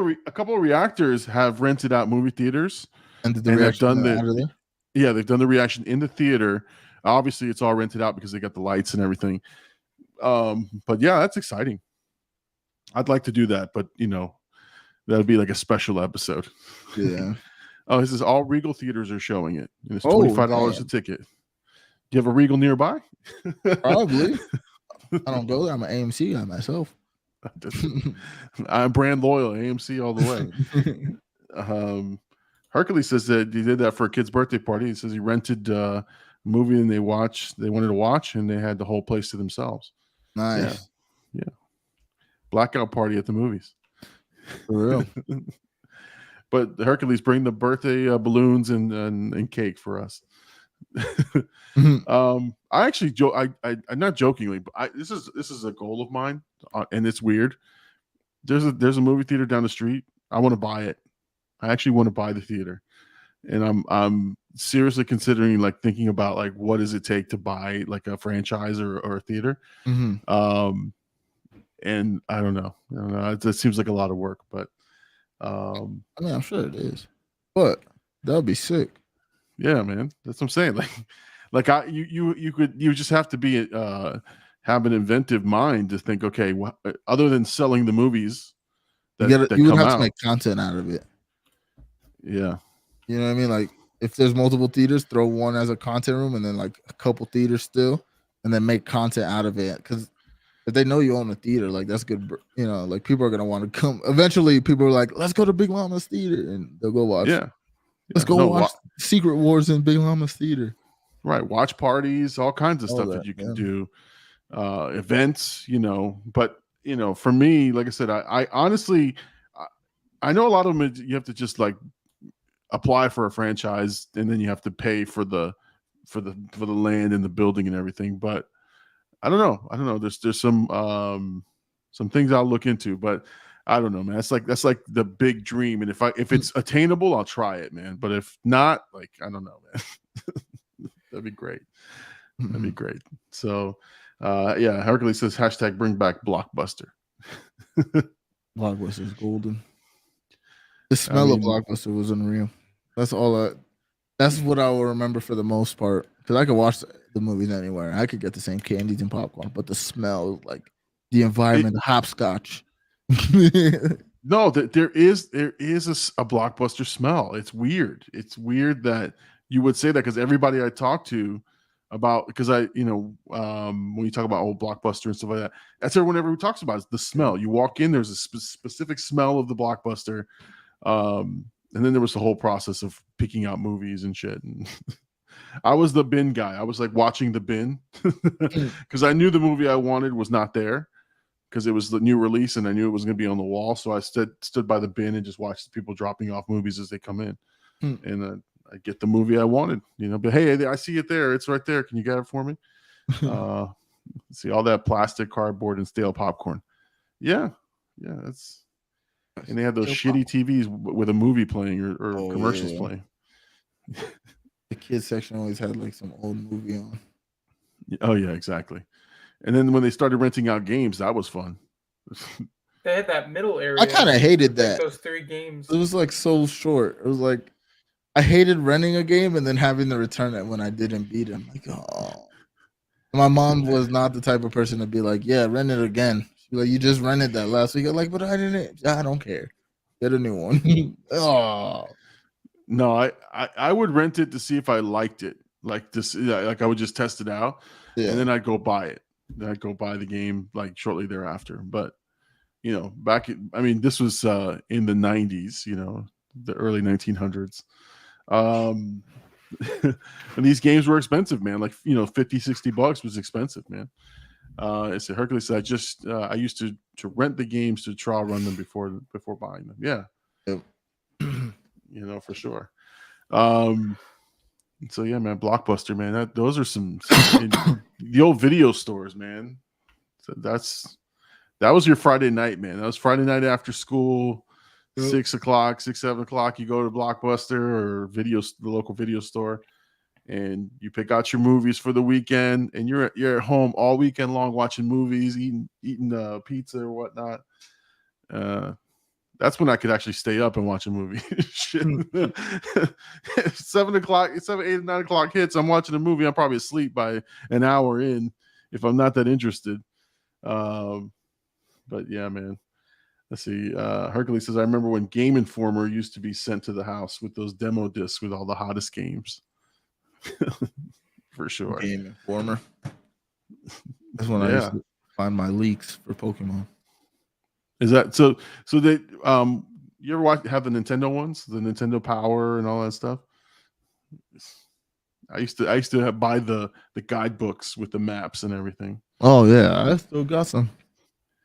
Speaker 2: of reactors have rented out movie theaters,
Speaker 1: and they've done
Speaker 2: they've done the reaction in the theater. Obviously, it's all rented out because they got the lights and everything. But yeah, that's exciting. I'd like to do that, but that'd be like a special episode.
Speaker 1: Yeah.
Speaker 2: Oh, this is all Regal theaters are showing it. And it's $25 a ticket. Do you have a Regal nearby?
Speaker 1: Probably. I don't go there. I'm an AMC guy myself.
Speaker 2: I'm brand loyal, AMC all the way. Hercules says that he did that for a kid's birthday party. He says he rented a movie and they wanted to watch, and they had the whole place to themselves.
Speaker 1: Nice.
Speaker 2: Yeah. Blackout party at the movies.
Speaker 1: For real.
Speaker 2: But Hercules, bring the birthday balloons and cake for us. I actually I'm not jokingly, but this is a goal of mine, and it's weird. There's a movie theater down the street. I want to buy it. I actually want to buy the theater, and I'm seriously considering like thinking about like what does it take to buy like a franchise or a theater.
Speaker 1: Mm-hmm.
Speaker 2: And I don't know. It seems like a lot of work, but
Speaker 1: I mean, I'm sure it is, but that would be sick.
Speaker 2: Yeah, man, that's what I'm saying. You just have to be have an inventive mind to think. Okay, other than selling the movies,
Speaker 1: you would have to make content out of it.
Speaker 2: Yeah,
Speaker 1: you know what I mean. Like if there's multiple theaters, throw one as a content room, and then like a couple theaters still, and then make content out of it. Because if they know you own a theater, like that's good. Like people are gonna want to come. Eventually, people are like, "Let's go to Big Llama's theater," and they'll go watch.
Speaker 2: Yeah,
Speaker 1: let's go watch Secret Wars in Big Llama's theater.
Speaker 2: Right, watch parties, all kinds of stuff that you can do, events. But for me, like I said, I honestly, I know a lot of them. You have to just like apply for a franchise, and then you have to pay for the land and the building and everything. But I don't know. There's some things I'll look into, but I don't know, man. That's like the big dream. And if it's attainable, I'll try it, man. But if not, like, I don't know, man. That'd be great. That'd be great. So, yeah, Hercules says # bring back Blockbuster.
Speaker 1: Blockbuster's golden. The smell of Blockbuster was unreal. That's all. That's what I will remember for the most part. Because I could watch the movies anywhere. I could get the same candies and popcorn, but the smell, like the environment, the hopscotch.
Speaker 2: No, there is a Blockbuster smell. It's weird. It's weird that you would say that, because everybody I talk to about, because when you talk about old Blockbuster and stuff like that, that's everyone ever talks about is the smell. You walk in, there's a specific smell of the Blockbuster, and then there was the whole process of picking out movies and shit. And I was the bin guy. I was like watching the bin because I knew the movie I wanted was not there, because it was the new release and I knew it was going to be on the wall. So I stood by the bin and just watched the people dropping off movies as they come in. And I get the movie I wanted, but hey, I see it there. It's right there. Can you get it for me? See all that plastic, cardboard, and stale popcorn. Yeah. That's, and they had those shitty TVs with a movie playing or commercials playing.
Speaker 1: The kids section always had like some old movie on.
Speaker 2: Oh yeah, exactly. And then when they started renting out games, that was fun.
Speaker 6: They had that middle area.
Speaker 1: I kind of hated that.
Speaker 6: Those 3 games.
Speaker 1: It was like so short. It was like I hated renting a game and then having to return it when I didn't beat him. Like, oh. My mom was not the type of person to be like, yeah, rent it again. She'd be like, you just rented that last week. I'm like, but I didn't. I don't care. Get a new one. Oh.
Speaker 2: No, I would rent it to see if I liked it. Like this, like I would just test it out, and then I'd go buy it. Then I'd go buy the game like shortly thereafter. But this was in the 90s, the early 1900s. And these games were expensive, man. Like, $50-$60 was expensive, man. It's a Hercules. I used to rent the games to trial run them before buying them. Yeah. For sure. So yeah, man, Blockbuster, man. Those are some the old video stores, man. So that was your Friday night, man. That was Friday night after school. 6 o'clock, 7 o'clock, you go to Blockbuster or the local video store, and you pick out your movies for the weekend, and you're at home all weekend long watching movies, eating pizza or whatnot. That's when I could actually stay up and watch a movie. Shit. 7 o'clock, 8, 9 o'clock hits, I'm watching a movie. I'm probably asleep by an hour in if I'm not that interested. But yeah, man. Let's see. Hercules says, I remember when Game Informer used to be sent to the house with those demo discs with all the hottest games. For sure.
Speaker 1: Game Informer. That's when I used to find my leaks for Pokemon.
Speaker 2: Is that so? So they you ever have the Nintendo ones, the Nintendo Power and all that stuff? I used to buy the guidebooks with the maps and everything.
Speaker 1: Oh yeah, I still got some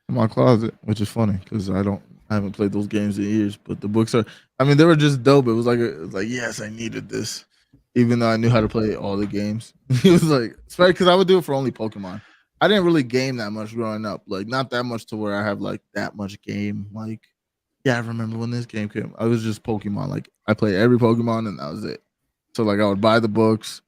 Speaker 1: in my closet, which is funny because I haven't played those games in years. But the books they were just dope. It was like yes, I needed this, even though I knew how to play all the games. It was like, especially because I would do it for only Pokemon. I didn't really game that much growing up, like not that much to where I have like that much game. Like, yeah, I remember when this game came. I was just Pokemon. Like I played every Pokemon and that was it. So like I would buy the books,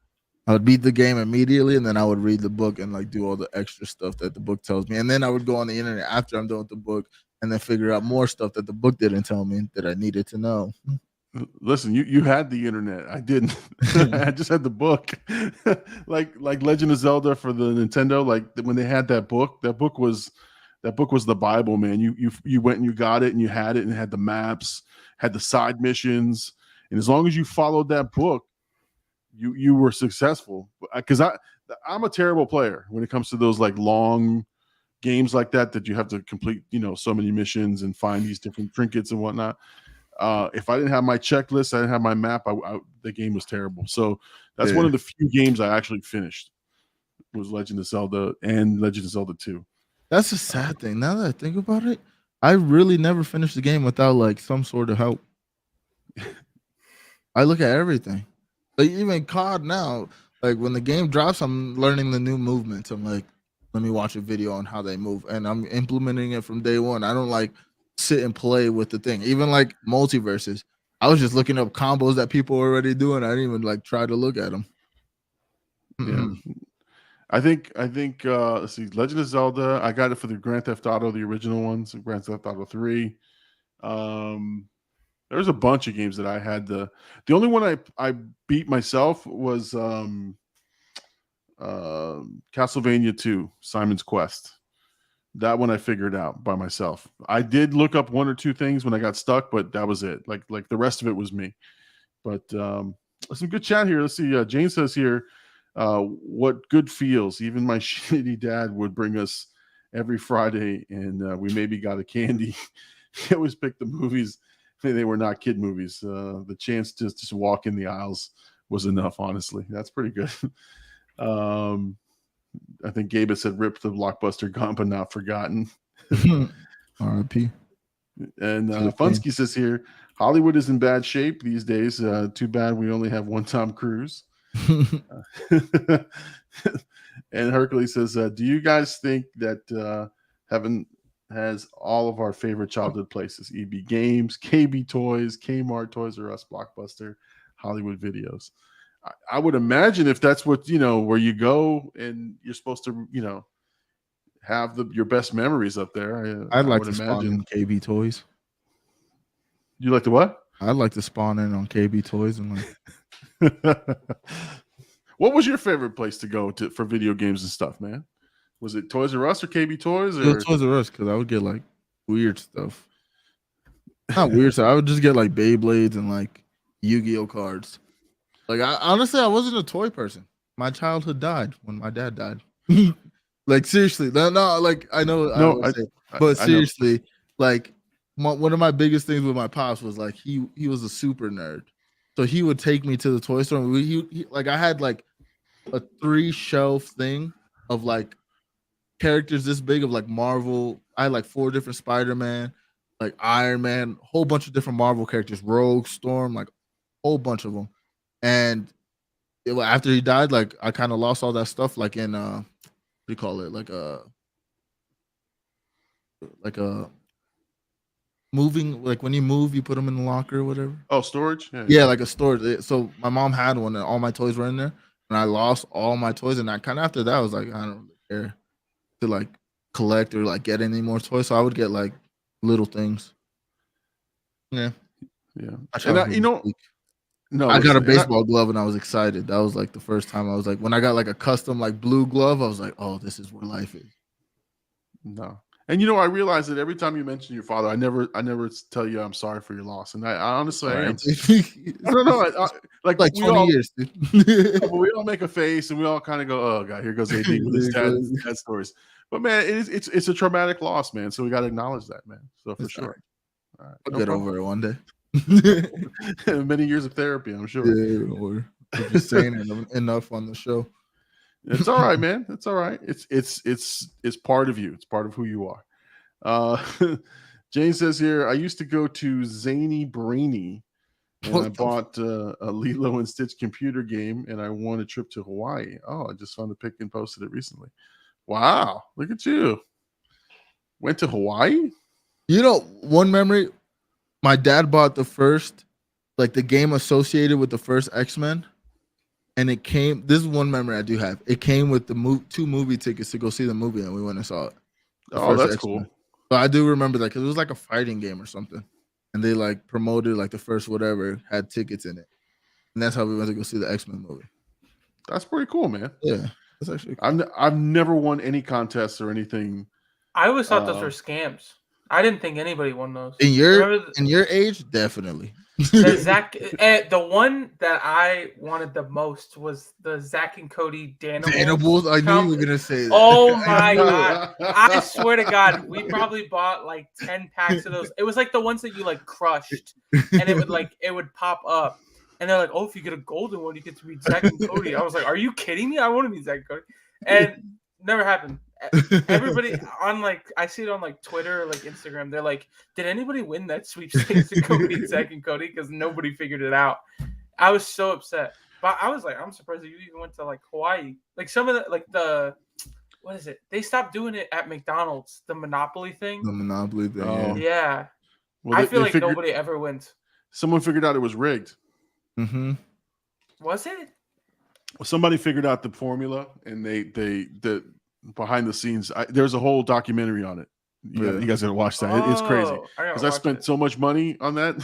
Speaker 1: I would beat the game immediately, and then I would read the book and like do all the extra stuff that the book tells me. And then I would go on the internet after I'm done with the book and then figure out more stuff that the book didn't tell me that I needed to know.
Speaker 2: Listen, you had the internet. I didn't. I just had the book. like Legend of Zelda for the Nintendo. Like when they had that book was the Bible, man. You went and you got it and you had it and it had the maps, had the side missions, and as long as you followed that book, you were successful. Because I'm a terrible player when it comes to those like long games like that you have to complete so many missions and find these different trinkets and whatnot. If I didn't have my checklist, I didn't have my map, the game was terrible. So that's one of the few games I actually finished was Legend of Zelda and Legend of Zelda 2.
Speaker 1: That's a sad thing. Now that I think about it, I really never finished the game without like some sort of help. I look at everything. Like even COD now, like when the game drops, I'm learning the new movements. I'm like, let me watch a video on how they move, and I'm implementing it from day one. I don't like sit and play with the thing. Even like multiverses, I was just looking up combos that people are already doing. I didn't even like try to look at them.
Speaker 2: Yeah. I think let's see, Legend of Zelda. I got it for the Grand Theft Auto, the original ones, Grand Theft Auto 3. There's a bunch of games that I had. The only one I beat myself was Castlevania 2, Simon's Quest. That one I figured out by myself. I did look up one or two things when I got stuck, but that was it. Like the rest of it was me. But some good chat here. Let's see. Jane says here, what good feels. Even my shitty dad would bring us every Friday, and we maybe got a candy. He always picked the movies. They were not kid movies. The chance to just walk in the aisles was enough, honestly. That's pretty good. I think Gabe had said, rip the blockbuster gone, but not forgotten.
Speaker 1: R.I.P.
Speaker 2: And Funsky says here, Hollywood is in bad shape these days. Too bad we only have one Tom Cruise. And Hercules says, do you guys think that Heaven has all of our favorite childhood places? EB Games, KB Toys, Kmart, Toys R Us, Blockbuster, Hollywood Videos. I would imagine if that's what, where you go and you're supposed to, have your best memories up there.
Speaker 1: I'd like to spawn in KB Toys.
Speaker 2: You like to what?
Speaker 1: I'd like to spawn in on KB Toys and
Speaker 2: What was your favorite place to go to for video games and stuff, man? Was it Toys R Us or KB Toys? Or
Speaker 1: Toys R Us, because I would get like weird stuff. Not weird stuff. I would just get like Beyblades and like Yu-Gi-Oh cards. Like honestly, I wasn't a toy person. My childhood died when my dad died. Like seriously, no. Like I know, but seriously, like one of my biggest things with my pops was like he was a super nerd, so he would take me to the toy store. And he like I had like a 3-shelf thing of like characters this big of like Marvel. I had like 4 different Spider-Man, like Iron Man, whole bunch of different Marvel characters, Rogue, Storm, like whole bunch of them. And after he died, like I kind of lost all that stuff, like in what do you call it, like a moving, like when you move, you put them in the locker or whatever.
Speaker 2: Oh, storage.
Speaker 1: Yeah, like a storage. So my mom had one, and all my toys were in there, and I lost all my toys. And I kind of after that, I was like, I don't really care to like collect or like get any more toys. So I would get like little things. Yeah.
Speaker 2: And no,
Speaker 1: I got a baseball glove and I was excited. That was like the first time I was like, when I got like a custom like blue glove, I was like, oh, this is where life is.
Speaker 2: No. And I realized that every time you mention your father, I never tell you I'm sorry for your loss. And I honestly I am. I don't know. Like
Speaker 1: 20 years, dude.
Speaker 2: We all make a face and we all kind of go, oh God, here goes AD with his dad stories. But man, it's a traumatic loss, man. So we got to acknowledge that, man. So for sure.
Speaker 1: All right. I'll get over it one day.
Speaker 2: Many years of therapy, I'm sure.
Speaker 1: Yeah, or just saying it enough on the show.
Speaker 2: It's all right, man. It's all right. It's part of you. It's part of who you are. Jane says here, I used to go to Zany Brainy and I bought a Lilo and Stitch computer game and I won a trip to Hawaii. Oh, I just found the pic and posted it recently. Wow, look at you. Went to Hawaii?
Speaker 1: One memory, my dad bought the first, like the game associated with the first X-Men. And it came, this is one memory I do have. It came with the 2 movie tickets to go see the movie, and we went and saw it.
Speaker 2: Oh, that's
Speaker 1: X-Men.
Speaker 2: cool.
Speaker 1: So I do remember that because it was like a fighting game or something. And they like promoted like the first whatever, had tickets in it. And that's how we went to go see the X-Men movie.
Speaker 2: That's pretty cool, man.
Speaker 1: Yeah. That's actually cool.
Speaker 2: I've never won any contests or anything.
Speaker 6: I always thought those were scams. I didn't think anybody won those.
Speaker 1: In your age, definitely.
Speaker 6: The one that I wanted the most was the Zach and Cody Danibles.
Speaker 1: I knew you were gonna say that.
Speaker 6: Oh my God! I swear to God, we probably bought like 10 packs of those. It was like the ones that you like crushed, and it would pop up, and they're like, "Oh, if you get a golden one, you get to meet Zach and Cody." I was like, "Are you kidding me? I want to meet Zach and Cody," and never happened. Everybody on I see it on like Twitter or like Instagram. They're like, did anybody win that sweepstakes to go meet Zach and Cody? Because nobody figured it out. I was so upset. But I was like, I'm surprised that you even went to like Hawaii. Like some of the what is it? They stopped doing it at McDonald's, the Monopoly thing.
Speaker 1: The Monopoly thing.
Speaker 2: Oh.
Speaker 6: Yeah.
Speaker 2: Well,
Speaker 6: I feel like nobody ever wins.
Speaker 2: Someone figured out it was rigged.
Speaker 1: Mm-hmm.
Speaker 6: Was it?
Speaker 2: somebody figured out the formula, and the behind the scenes. There's a whole documentary on it. You guys gotta watch that. It's crazy because I spent so much money on that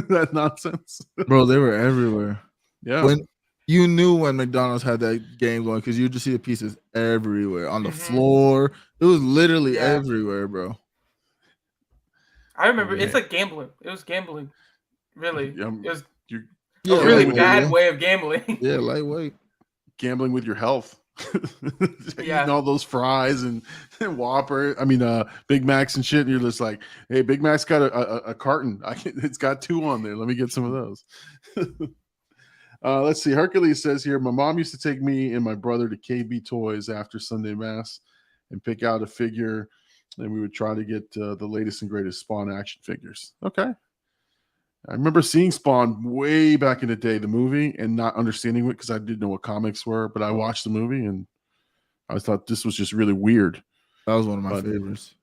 Speaker 2: that nonsense.
Speaker 1: Bro, they were everywhere.
Speaker 2: Yeah.
Speaker 1: When you knew when McDonald's had that game going because you just see the pieces everywhere on the floor. It was literally everywhere, bro.
Speaker 6: I remember it's like gambling. It was gambling. Really. It was
Speaker 1: a
Speaker 6: really bad way of gambling.
Speaker 1: Yeah, lightweight.
Speaker 2: Gambling with your health. Eating all those fries and Whopper. I mean, Big Macs and shit. And you're just like, hey, Big Mac's got a carton. It's got 2 on there. Let me get some of those. Let's see. Hercules says here, my mom used to take me and my brother to KB Toys after Sunday Mass and pick out a figure, and we would try to get the latest and greatest Spawn action figures. Okay. I remember seeing Spawn way back in the day, the movie, and not understanding it because I didn't know what comics were, but I watched the movie and I thought this was just really weird.
Speaker 1: That was one of my favorites.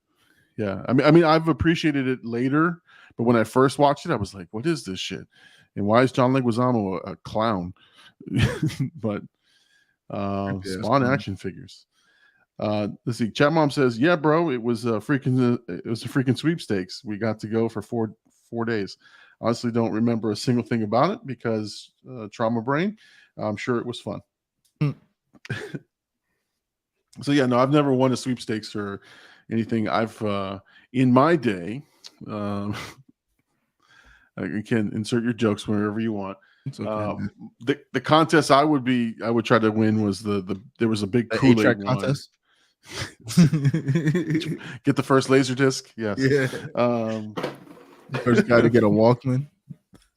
Speaker 2: Yeah. I mean, I've appreciated it later, but when I first watched it, I was like, what is this shit? And why is John Leguizamo a clown? But Spawn action figures. Let's see. Chat Mom says, yeah, bro, it was a freaking sweepstakes. We got to go for four days. Honestly, don't remember a single thing about it because trauma brain. I'm sure it was fun. So yeah, no, I've never won a sweepstakes or anything. I've in my day. You can insert your jokes wherever you want. Okay, the contest I would try to win was there was a big Kool-Aid contest. Get the first laser disc. Yes. Yeah.
Speaker 1: First guy to get a Walkman.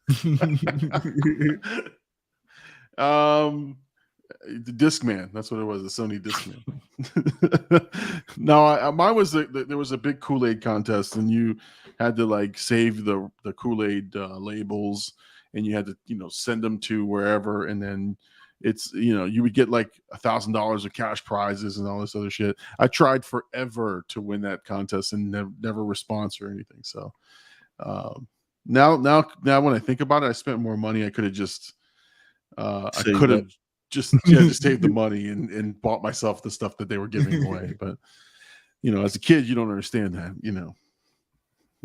Speaker 2: The Discman. That's what it was. The Sony Discman. No, mine was there was a big Kool-Aid contest, and you had to like save the Kool-Aid labels, and you had to send them to wherever, and then it's you would get like $1,000 of cash prizes and all this other shit. I tried forever to win that contest and never response or anything. So now when I think about it, I spent more money. I could have just I could have just saved the money and bought myself the stuff that they were giving away. But as a kid, you don't understand that.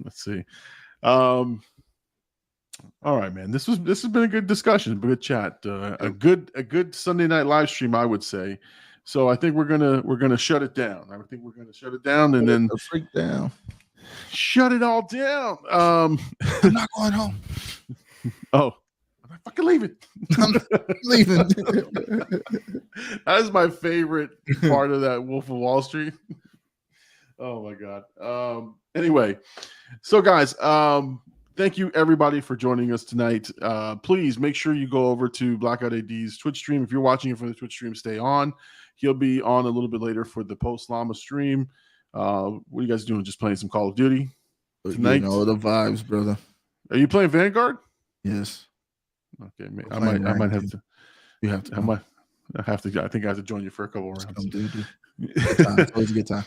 Speaker 2: Let's see. All right, man. This has been a good discussion, good chat, a good Sunday night live stream, I would say. So I think we're gonna shut it down. I think we're gonna shut it down and then
Speaker 1: freak down.
Speaker 2: Shut it all down.
Speaker 1: I'm not going home.
Speaker 2: Oh, I'm fucking leaving.
Speaker 1: I'm leaving.
Speaker 2: That is my favorite part of that Wolf of Wall Street. Oh my god. Anyway, so guys, thank you everybody for joining us tonight. Please make sure you go over to Blackout AD's Twitch stream. If you're watching it from the Twitch stream, stay on. He'll be on a little bit later for the post Llama stream. What are you guys doing? Just playing some Call of Duty tonight?
Speaker 1: The vibes, brother.
Speaker 2: Are you playing Vanguard?
Speaker 1: Yes.
Speaker 2: Okay, I might have to.
Speaker 1: You have to.
Speaker 2: I have to. I think I have to join you for a couple of rounds.
Speaker 1: Dude. It's always a good time.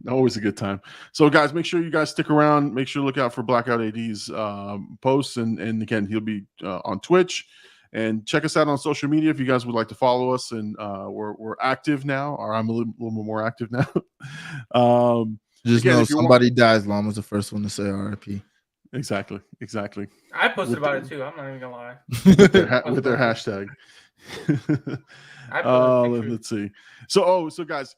Speaker 2: Always a good time. So, guys, make sure you guys stick around. Make sure to look out for Blackout AD's posts, and again, he'll be on Twitch. And check us out on social media if you guys would like to follow us. And we're active now, or I'm a little bit more active now.
Speaker 1: Just again, know somebody dies. Llama's the first one to say RIP.
Speaker 2: Exactly.
Speaker 6: I posted about it too. I'm not even gonna lie.
Speaker 2: with their hashtag. Let's see. So guys,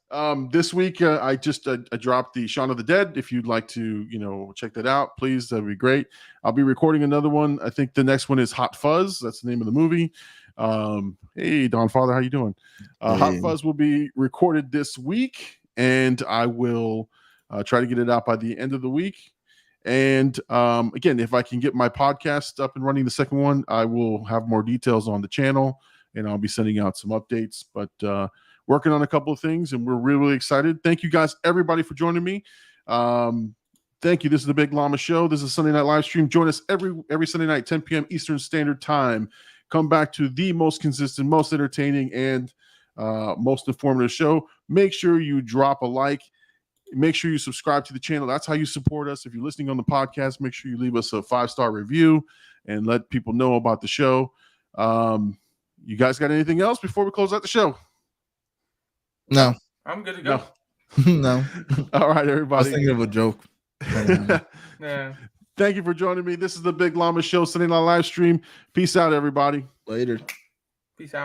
Speaker 2: this week I dropped the Shaun of the Dead. If you'd like to check that out, please, that'd be great. I'll be recording another one. I think the next one is Hot Fuzz. That's the name of the movie. Hey Don Father, how you doing? Hot Fuzz will be recorded this week, and I will try to get it out by the end of the week. And again, if I can get my podcast up and running, the second one, I will have more details on the channel, and I'll be sending out some updates. But working on a couple of things, and we're really excited. Thank you guys, everybody, for joining me. Thank you. This is the Big Llama Show. This is Sunday night live stream. Join us every Sunday night, 10 p.m. Eastern Standard Time. Come back to the most consistent, most entertaining, and most informative show. Make sure you drop a like. Make sure you subscribe to the channel. That's how you support us. If you're listening on the podcast, make sure you leave us a 5-star review and let people know about the show. You guys got anything else before we close out the show?
Speaker 1: No,
Speaker 6: I'm good to go.
Speaker 1: no.
Speaker 2: All right,
Speaker 1: I was
Speaker 2: everybody.
Speaker 1: thinking of a joke.
Speaker 6: Yeah.
Speaker 2: Thank you for joining me. This is the Big Llama Show, Sunday night live stream. Peace out, everybody.
Speaker 1: Later.
Speaker 6: Peace out.